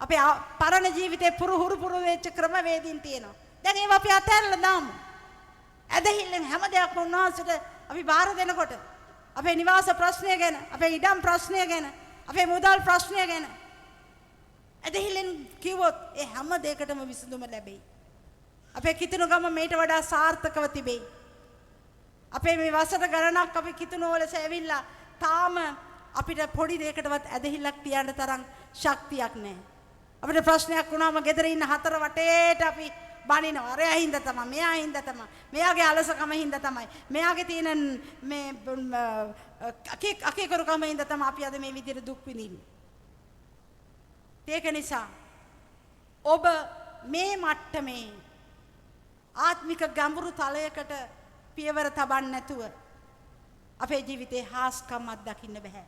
අපේ පරණ ජීවිතේ පුරු වෙච්ච ක්‍රමවේදීන් තියෙනවා. දැන් ඒවා අපි අතහැරලා දාමු. ඇදහිල්ලෙන් හැම දෙයක්ම උන්වහන්සේට අපි බාර දෙනකොට අපේ නිවාස ප්‍රශ්නය ගැන, අපේ ඉඩම් ප්‍රශ්නය ගැන, අපේ මුදල් ප්‍රශ්නය ගැන ඇදහිල්ලෙන් කිව්වොත් ඒ හැම දෙයකටම විසඳුම ලැබෙයි. අපේ කිතුණුකම මේට වඩා සාර්ථකව තිබෙයි. අපේ මේ වසර ගණනක් අපි කිතුණු වලස ඇවිල්ලා තාම අපිට පොඩි දෙයකටවත් ඇදහිල්ලක් තියන්න තරම් ශක්තියක් නැහැ. අපිට ප්‍රශ්නයක් වුණාම ගෙදර ඉන්න හතර වටේට අපි බනිනවා. අරයා හින්දා තමයි, මෙයා හින්දා තමයි, මෙයාගේ අලසකම හින්දා තමයි, මෙයාගේ තියෙන මේ අකේකරුකම හින්දා තමයි අපි අද මේ විදිහට දුක් විඳින්නේ. ඒක නිසා ඔබ මේ මට්ටමේ ආත්මික ගැඹුරු තලයකට පියවර තබන්න නැතුව අපේ ජීවිතේ හාස්කම් අත්දකින්න බෑ.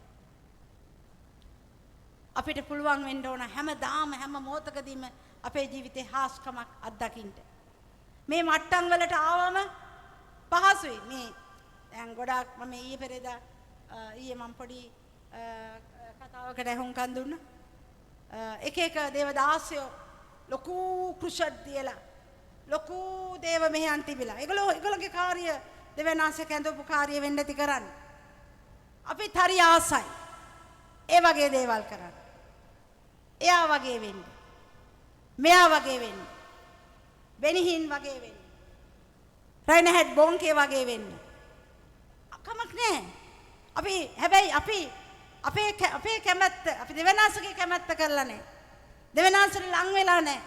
අපිට පුළුවන් වෙන්න ඕන හැමදාම හැම මොහොතකදීම අපේ ජීවිතේ හාස්කමක් අත්දකින්න. මේ මට්ටම් වලට ආවම පහසුයි. මේ දැන් ගොඩාක් මම ඊයේ පෙරේදා මම පොඩි කතාවකට හුම්කන් දුන්නා. එක දේවදාසයෝ ලොකු කුෂඩ් තියලා ලොකු දේව මෙහෙයන් තිබිලා. ඒගොල්ලෝගේ කාර්ය දෙවනාංශ කැඳවපු කාර්ය වෙන්න ඇති කරන්නේ. අපිත් හරි ආසයි. ඒ වගේ දේවල් කරන්න. එයා වගේ වෙන්න. මෙයා වගේ වෙන්න. බෙනිහින් වගේ වෙන්න. රයින්හැඩ් බොන්කේ වගේ වෙන්න. කමක් නැහැ. හැබැයි අපි අපේ කැමැත්ත අපි දෙවනාංශගේ කැමැත්ත කරලා නැහැ. දෙවනාංශට ලං වෙලා නැහැ.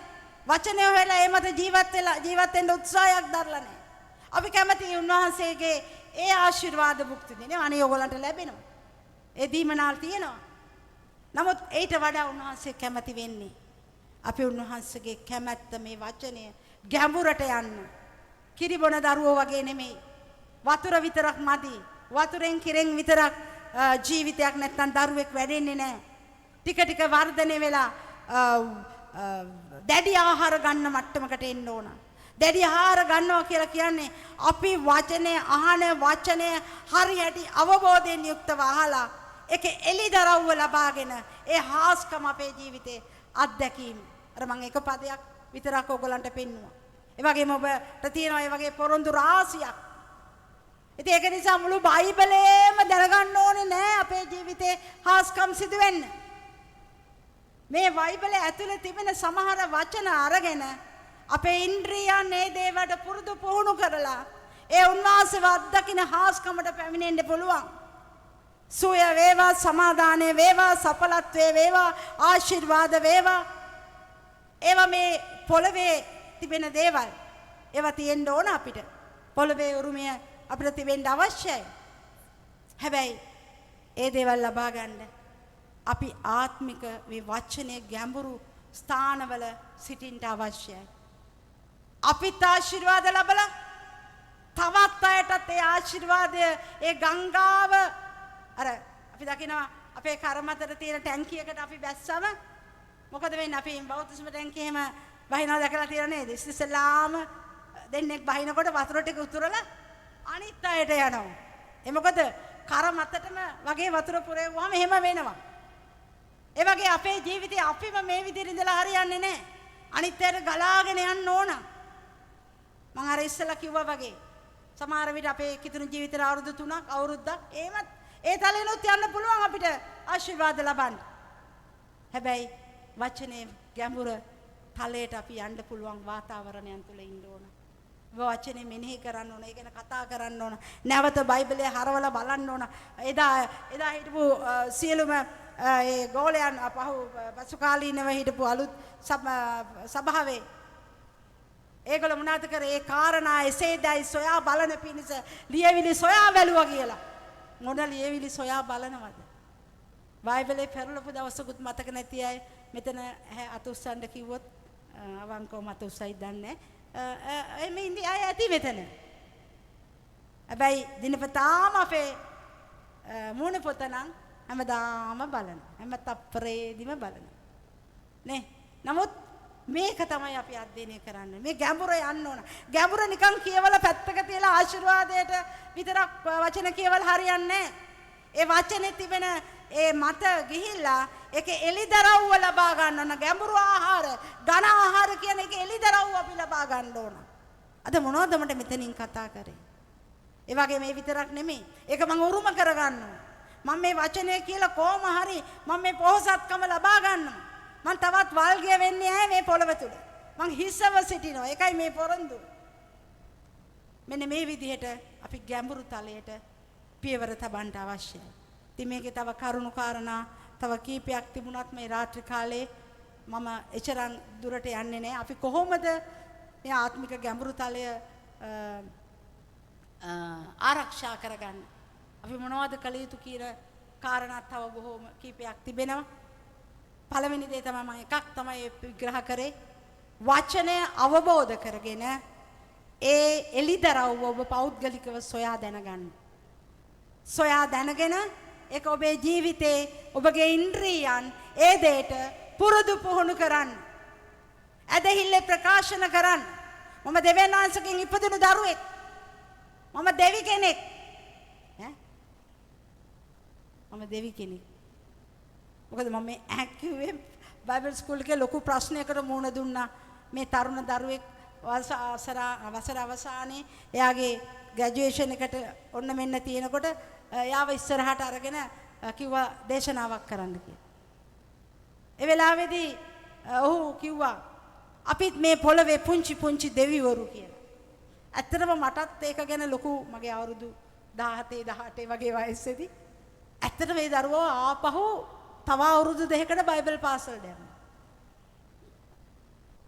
වචනය හොයලා ඒ මත ජීවත් වෙන්න උත්සාහයක් දරලා නැහැ. අපි කැමති උන්වහන්සේගේ ඒ ආශිර්වාද භුක්ති දෙනවා. අනේ ඔයගොල්ලන්ට ලැබෙනවා. ඒ දීමනාල් තියෙනවා. නමුත් ඊට වඩා උන්වහන්සේ කැමති වෙන්නේ අපි උන්වහන්සේගේ කැමැත්ත මේ වචනය ගැඹුරට යන්න. කිරි බොන දරුවෝ වගේ නෙමෙයි. වතුර විතරක් මදි. වතුරෙන් කිරෙන් විතරක් ජීවිතයක් නැත්තම් දරුවෙක් වැඩෙන්නේ නැහැ. ටික ටික වර්ධනය වෙලා දැඩි ආහාර ගන්න මට්ටමකට එන්න ඕන. දැඩි ආහාර ගන්නවා කියලා කියන්නේ අපි වචනේ අහන වචනේ හරියට අවබෝධයෙන් යුක්තව අහලා ඒක එලිදරව්ව ලබාගෙන ඒ හාස්කම අපේ ජීවිතේ අත්දැකීම. අර මම එක පදයක් විතරක් ඔයගලන්ට පෙන්නුවා. ඒ වගේම ඔබට තියෙනවා ඒ වගේ පොරොන්දු රාශියක්. ඉතින් ඒක නිසා මුළු බයිබලයේම දැනගන්න ඕනේ නෑ අපේ ජීවිතේ හාස්කම් සිදු වෙන්න. මේ බයිබලයේ ඇතුලේ තිබෙන සමහර වචන අරගෙන අපේ ඉන්ද්‍රියයන් මේ දේවට පුරුදු පුහුණු කරලා ඒ උන්වහන්සේව අත්දකින්න හාස්කමට පැමිණෙන්න පුළුවන්. සුවය වේවා, සමාදානය වේවා, සඵලත්වයේ වේවා, ආශිර්වාද වේවා. ඒවා මේ පොළවේ තිබෙන දේවල්. ඒවා තියෙන්න ඕන අපිට. පොළවේ උරුමය අපිට තිබෙන්න අවශ්‍යයි. හැබැයි ඒ දේවල් ලබා ගන්න අපි ආත්මික මේ වචනේ ගැඹුරු ස්ථානවල සිටින්න අවශ්‍යයි. අපිත් ආශිර්වාද ලැබලා තවත් අයටත් ඒ ආශිර්වාදය ඒ ගංගාව අර අපි දකිනවා අපේ කරමතට තියෙන ටැංකියකට අපි බැස්සම මොකද වෙන්නේ? අපි බෞද්ධ ටැංකිය එහෙම බහිනවා දැකලා තියෙන නේද? ඉස්සෙල්ලාම දෙන්නෙක් බහිනකොට වතුර ටික උතුරලා අනිත් අයට යනවා. ඒ මොකද කරමතටම වගේ වතුර පුරෙව්වම එහෙම වෙනවා. ඒ වගේ අපේ ජීවිතේ අපිම මේ විදිහට ඉඳලා හරියන්නේ නැහැ. අනිත් අයට ගලාගෙන යන්න ඕන. මම අර ඉස්සෙල්ලා කිව්වා වගේ සමහර විට අපේ කිතුණු ජීවිතේ අවුරුදු 3ක් අවුරුද්දක් එහෙමත් ඒ තලෙනුත් යන්න පුළුවන් අපිට ආශිර්වාද ලබන්න. හැබැයි වචනේ ගැඹුර තලයට අපි යන්න පුළුවන් වාතාවරණයන් තුල ඉන්න ඕන. වචනේ මෙනෙහි කරන්න ඕන, ඒ ගැන කතා කරන්න ඕන. නැවත බයිබලයේ හරවලා බලන්න ඕන. එදා හිටපු සියලුම ඒ ගෝලයන් පසු කාලීනව හිටපු අලුත් සභාවේ ඒගොල්ලෝ මොනවද කරේ? ඒ කාරණා එසේදයි සොයා බලන පිණිස ලියවිලි සොයා බැලුවා කියලා. මොන ලියවිලි සොයා බලනවද? බයිබලේ පෙරලපු දවසකුත් මතක නැති අය මෙතන අතුස්සන්න කිව්වොත් අවංකව මතුස්සයි දන්නේ. මේ ඉන්දිය අය ඇති මෙතන. හැබැයි දිනපතාම අපේ මූණ පොත නම් හැමදාම බලන. හැම තප්පරේදීම බලන. නේ? නමුත් මේක තමයි අපි අධ්‍යයනය කරන්නේ. මේ ගැඹුර යන්න ඕන. ගැඹුර නිකන් කියවලා පැත්තක තියලා ආශිර්වාදයට විතරක් වචන කියවලා හරියන්නේ නැහැ. ඒ වචනේ තිබෙන ඒ මත ගිහිල්ලා ඒක එලිදරව්ව ලබා ගන්න ඕන. ගැඹුරු ආහාර, ඝන ආහාර කියන එක එලිදරව්ව අපි ලබා ගන්න ඕන. අද මොනවද මට මෙතනින් කතා කරේ? ඒ වගේ මේ විතරක් නෙමෙයි. ඒක මම උරුම කරගන්නවා. මම මේ වචනේ කියලා කොහොම හරි මම මේ පොහසත්කම ලබා ගන්නවා. මම තවත් වල්ගය වෙන්නේ නැහැ මේ පොළව තුල. මං හිස්සව සිටිනවා. ඒකයි මේ පොරොන්දු. මෙන්න මේ විදිහට අපි ගැඹුරු තලයට පියවර තබන්න අවශ්‍යයි. ඉතින් මේකේ තව කරුණු කාරණා තව කීපයක් තිබුණත් මේ රාත්‍රී කාලේ මම එචරන් දුරට යන්නේ නැහැ. අපි කොහොමද මේ ආත්මික ගැඹුරු තලය ආරක්ෂා කරගන්නේ? අපි මොනවද කළ යුතු කියන කාරණා තව බොහෝම කීපයක් තිබෙනවා. පළවෙනි දේ තමයි මම එකක් තමයි විග්‍රහ කරේ. වචනය අවබෝධ කරගෙන ඒ එලිදරව්ව ඔබ පෞද්ගලිකව සොයා දැනගන්න. සොයා දැනගෙන ඒක ඔබේ ජීවිතේ ඔබගේ ඉන්ද්‍රියයන් ඒ දෙයට පුරුදු පුහුණු කරන්න. ඇදහිල්ල ප්‍රකාශන කරන්න. මම දෙවියන්වහන්සේගෙන් ඉපදුණු දරුවෙක්. මම දෙවි කෙනෙක්. මම දෙවි කෙනෙක්. මොකද මම මේ ඇක්කියුවේ බයිබල් ස්කූල් එකේ ලොකු ප්‍රශ්නයකට මුහුණ දුන්නා. මේ තරුණ දරුවෙක් වසර අවසානයේ එයාගේ ග්‍රැජුවේෂන් එකට ඔන්න මෙන්න තියෙනකොට එයාව ඉස්සරහට අරගෙන කිව්වා දේශනාවක් කරන්න කියලා. ඒ වෙලාවේදී ඔහු කිව්වා අපිත් මේ පොළවේ පුංචි පුංචි දෙවිවරු කියලා. ඇත්තටම මටත් ඒක ගැන ලොකු මගේ අවුරුදු 17 18 වගේ වයසේදී ඇත්තටම මේ දරුවෝ ආපහු තව අවුරුදු 2කට බයිබල් පාසලට යනවා.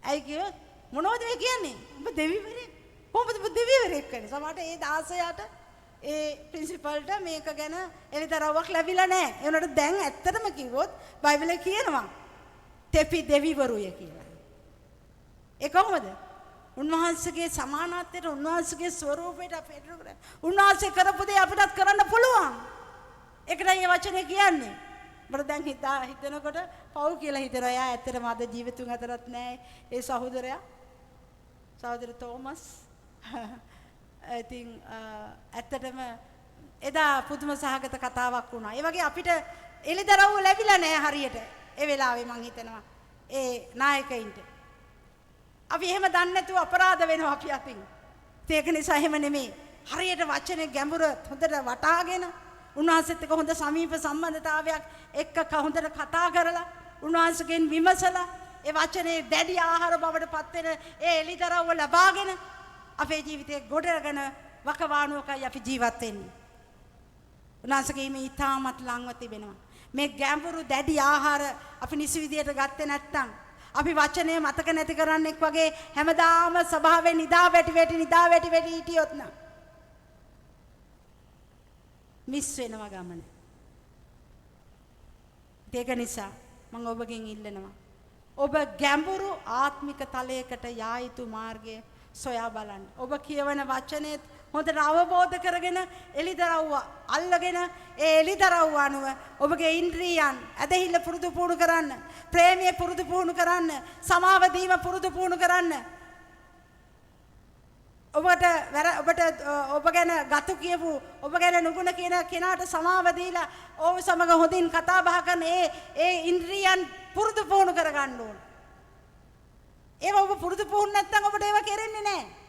ඇයි කිව්වොත් මොනවද මේ කියන්නේ? ඔබ දෙවිවරයෙක්. කොහොමද ඔබ දෙවිවරයෙක් වෙන්නේ? සමහරට ඒ 16ට ඒ ප්‍රින්සිපල්ට මේක ගැන එළිදරව්වක් ලැබිලා නැහැ. ඒ උනට දැන් ඇත්තටම කිව්වොත් බයිබලේ කියනවා තෙපි දෙවිවරුය කියලා. ඒ කොහොමද? උන්වහන්සේගේ සමානත්වයට උන්වහන්සේගේ ස්වරූපයට අපේ උන්වහන්සේ කරපු දේ අපිටත් කරන්න පුළුවන්. ඒකටයි මේ වචනේ කියන්නේ. අපිට දැන් හිතනකොට පව් කියලා හිතනවා. එයා ඇත්තටම අද ජීවිතුන් අතරත් නැහැ. ඒ සහෝදරයා සහෝදර තෝමස් ඉතින් ඇත්තටම එදා පුදුම සහගත කතාවක් වුණා. ඒ වගේ අපිට එළිදරව් ලැබිලා නැහැ හරියට. ඒ වෙලාවේ මං හිතනවා ඒ නායකයින්ට. අපි එහෙම දන්නේ නැතුව අපරාධ වෙනවා අපි අතින්. ඒක නිසා එහෙම නෙමෙයි. හරියට වචනේ ගැඹුර හොඳට වටහාගෙන උන්වහන්සේත් එක්ක හොඳ සමීප සම්බන්ධතාවයක් එක්ක හොඳට කතා කරලා උන්වහන්සේගෙන් විමසලා ඒ වචනේ දැඩි ආහාර බවට පත් වෙන ඒ එළිදරව්ව ලබාගෙන අපේ ජීවිතේ ගොඩගෙන වකවානුවකයි අපි ජීවත් වෙන්නේ. උන්වහන්සේගේ මේ ඊටමත් ලංව තිබෙනවා. මේ ගැඹුරු දැඩි ආහාර අපි නිසි විදියට ගත්තේ නැත්නම් අපි වචනේ මතක නැති කරන්නෙක් වගේ හැමදාම ස්වභාවයෙන් නිදා වැටි හිටියොත් නම් මිස් වෙනවා ගමන. ඒක නිසා මම ඔබගෙන් ඉල්ලනවා. ඔබ ගැඹුරු ආත්මික තලයකට යා යුතු මාර්ගය සොයා බලන්න. ඔබ කියවන වචනේත් හොඳට අවබෝධ කරගෙන එළිදරව්ව අල්ලගෙන ඒ එළිදරව්ව අනුව ඔබගේ ඉන්ද්‍රියයන් ඇදහිල්ල පුරුදු පුහුණු කරන්න, ප්‍රේමය පුරුදු පුහුණු කරන්න, සමාව දීම පුරුදු පුහුණු කරන්න. ඔබ ගැන ගතු කියපු ඔබ ගැන නුගුණ කියන කෙනාට සමාව දීලා ඔව් සමග හොඳින් කතා බහ කරන ඒ ඉන්ද්‍රියන් පුරුදු පුහුණු කරගන්න ඕන. ඒව ඔබ පුරුදු පුහුණු නැත්නම් ඔබට ඒව කෙරෙන්නේ නැහැ.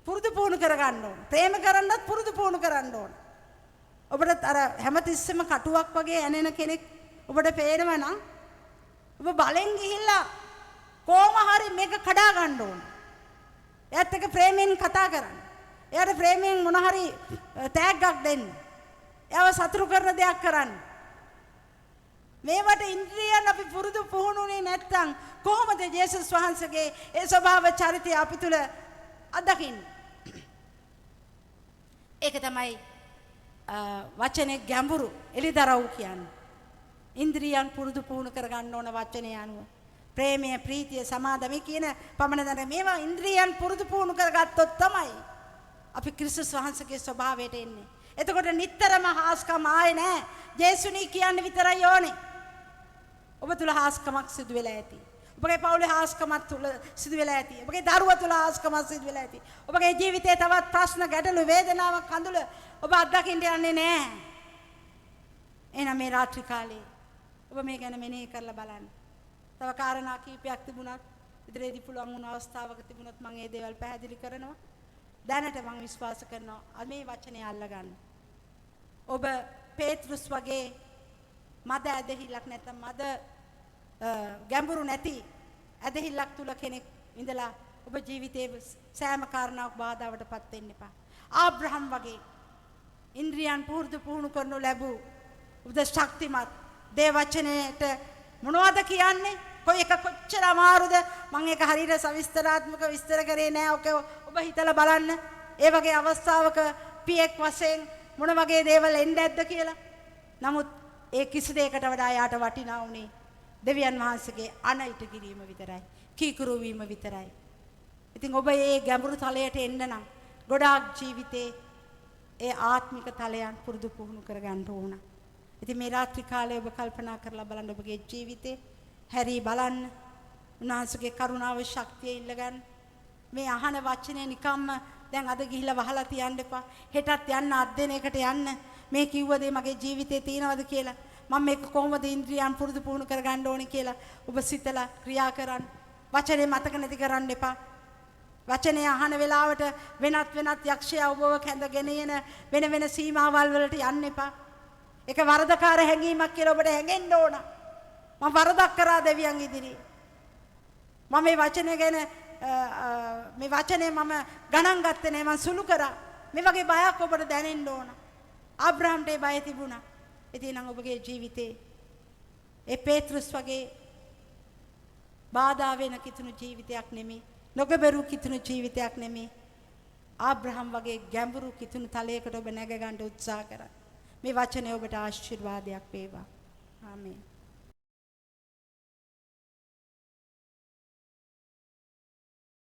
පුරුදු පුහුණු කරගන්න ඕන. ප්‍රේම කරන්නත් පුරුදු පුහුණු කරන්න ඕන. ඔබට අර හැමතිස්සෙම කටුවක් වගේ ඇනෙන කෙනෙක් ඔබට පේනවා නම් ඔබ බලෙන් ගිහිල්ලා කොහොම හරි මේක කඩා ගන්න ඕන. එයාත් එක්ක ප්‍රේමයෙන් කතා කරන්න. එයාට ප්‍රේමයෙන් මොන හරි තෑග්ගක් දෙන්න. එයාව සතුටු කරන දෙයක් කරන්න. මේවට ඉන්ද්‍රියන් අපි පුරුදු පුහුණුනේ නැත්නම් කොහොමද ජේසුස් වහන්සේගේ ඒ ස්වභාව චරිතය අපි තුල අත්දකින්නේ? ඒක තමයි වචනේ ගැඹුරු එළිදරව් කියන්නේ. ඉන්ද්‍රියන් පුරුදු පුහුණු කරගන්න ඕන වචනේ අනුව. ප්‍රේමය, ප්‍රීතිය, සමාධිය කියන පමණ දැන මේවා ඉන්ද්‍රියන් පුරුදු පුහුණු කරගත්තොත් තමයි අපි ක්‍රිස්තුස් වහන්සේගේ ස්වභාවයට එන්නේ. එතකොට නිටතරම හාස්කම ආයේ නැහැ. ජේසුනි කියන්නේ විතරයි ඕනේ. ඔබ තුල හාස්කමක් සිදු වෙලා ඇති. ඔබගේ පවුලේ හාස්කමක් තුල සිදු වෙලා ඇති. ඔබගේ දරුවා තුල හාස්කමක් සිදු වෙලා ඇති. ඔබගේ ජීවිතේ තවත් ප්‍රශ්න, ගැටලු, වේදනාවක් කඳුල ඔබ අත්දකින්න යන්නේ නැහැ. එහෙනම් මේ රාත්‍රී කාලේ ඔබ මේ ගැන මෙනෙහි කරලා බලන්න. තව කාරණා කීපයක් තිබුණත් ඉදිරියේදී පුළුවන් වුණ අවස්ථාවක තිබුණොත් මම මේ දේවල් පැහැදිලි කරනවා. දැනට මම විශ්වාස කරනවා මේ වචනේ අල්ලගන්න. ඔබ පේත්‍රුස් වගේ මද ඇදහිල්ලක් නැත්නම් මද ගැඹුරු නැති ඇදහිල්ලක් තුල කෙනෙක් ඉඳලා ඔබ ජීවිතේ සෑම කාරණාවක් බාධාවටපත් වෙන්න එපා. ආබ්‍රහම් වගේ ඉන්ද්‍රියන් පුහුණු කරනු ලැබූ ඔබ ශක්තිමත් දේ වචනේට මොනවද කියන්නේ? කොයි එක කොච්චර අමාරුද? මම ඒක හරියට සවිස්තරාත්මක විස්තර කරේ නෑ. ඔබ හිතලා බලන්න. ඒ වගේ අවස්ථාවක පියෙක් වශයෙන් මොන වගේ දේවල් එන්නේ නැද්ද කියලා. නමුත් ඒ කිසි දෙයකට වඩා යාට වටිනා උනේ දෙවියන් වහන්සේගේ අනයිට කිරීම විතරයි. කීකරු වීම විතරයි. ඉතින් ඔබ මේ ගැඹුරු තලයට එන්න නම් ගොඩාක් ජීවිතේ ඒ ආත්මික තලයන් පුරුදු පුහුණු කරගන්න ඕන. ඉතින් මේ රාත්‍රී කාලේ ඔබ කල්පනා කරලා බලන්න ඔබගේ ජීවිතේ හැරී බලන්න. උන්වහන්සේගේ කරුණාව ශක්තිය ඉල්ලගන්න. මේ අහන වචනේ නිකම්ම දැන් අද ගිහිල්ලා වහලා තියන්න එපා. හෙටත් යන්න අධ්‍යයනයකට යන්න. මේ කිව්ව දේ මගේ ජීවිතේ තියෙනවද කියලා මම මේක කොහොමද ඉන්ද්‍රියන් පුරුදු පුහුණු කරගන්න ඕනේ කියලා ඔබ සිතලා ක්‍රියා කරන්න. වචනේ මතක නැති කරන්න එපා. වචනේ අහන වෙලාවට වෙනත් යක්ෂයා ඔබව කැඳගෙන යන වෙන සීමාවල් වලට යන්න එපා. ඒක වරදකාර හැඟීමක් කියලා ඔබට හැඟෙන්න ඕන. මම වරදක් කරා දෙවියන් ඉදිරියේ. මම මේ වචනේ ගැන මේ වචනේ මම ගණන් ගත්තේ නෑ. මම සුළු කරා. මේ වගේ බයක් ඔබට දැනෙන්න ඕන. ආබ්‍රහම්ට ඒ බය තිබුණා. ඉතින් නම් ඔබගේ ජීවිතේ ඒ පේත්‍රුස් වගේ බාධා වෙන කිතුණු ජීවිතයක් නෙමෙයි. නොගබරු කිතුණු ජීවිතයක් නෙමෙයි. ආබ්‍රහම් වගේ ගැඹුරු කිතුණු තලයකට ඔබ නැග ගන්න උත්සාහ කරා. මේ වචනේ ඔබට ආශිර්වාදයක් වේවා. ආමේන්.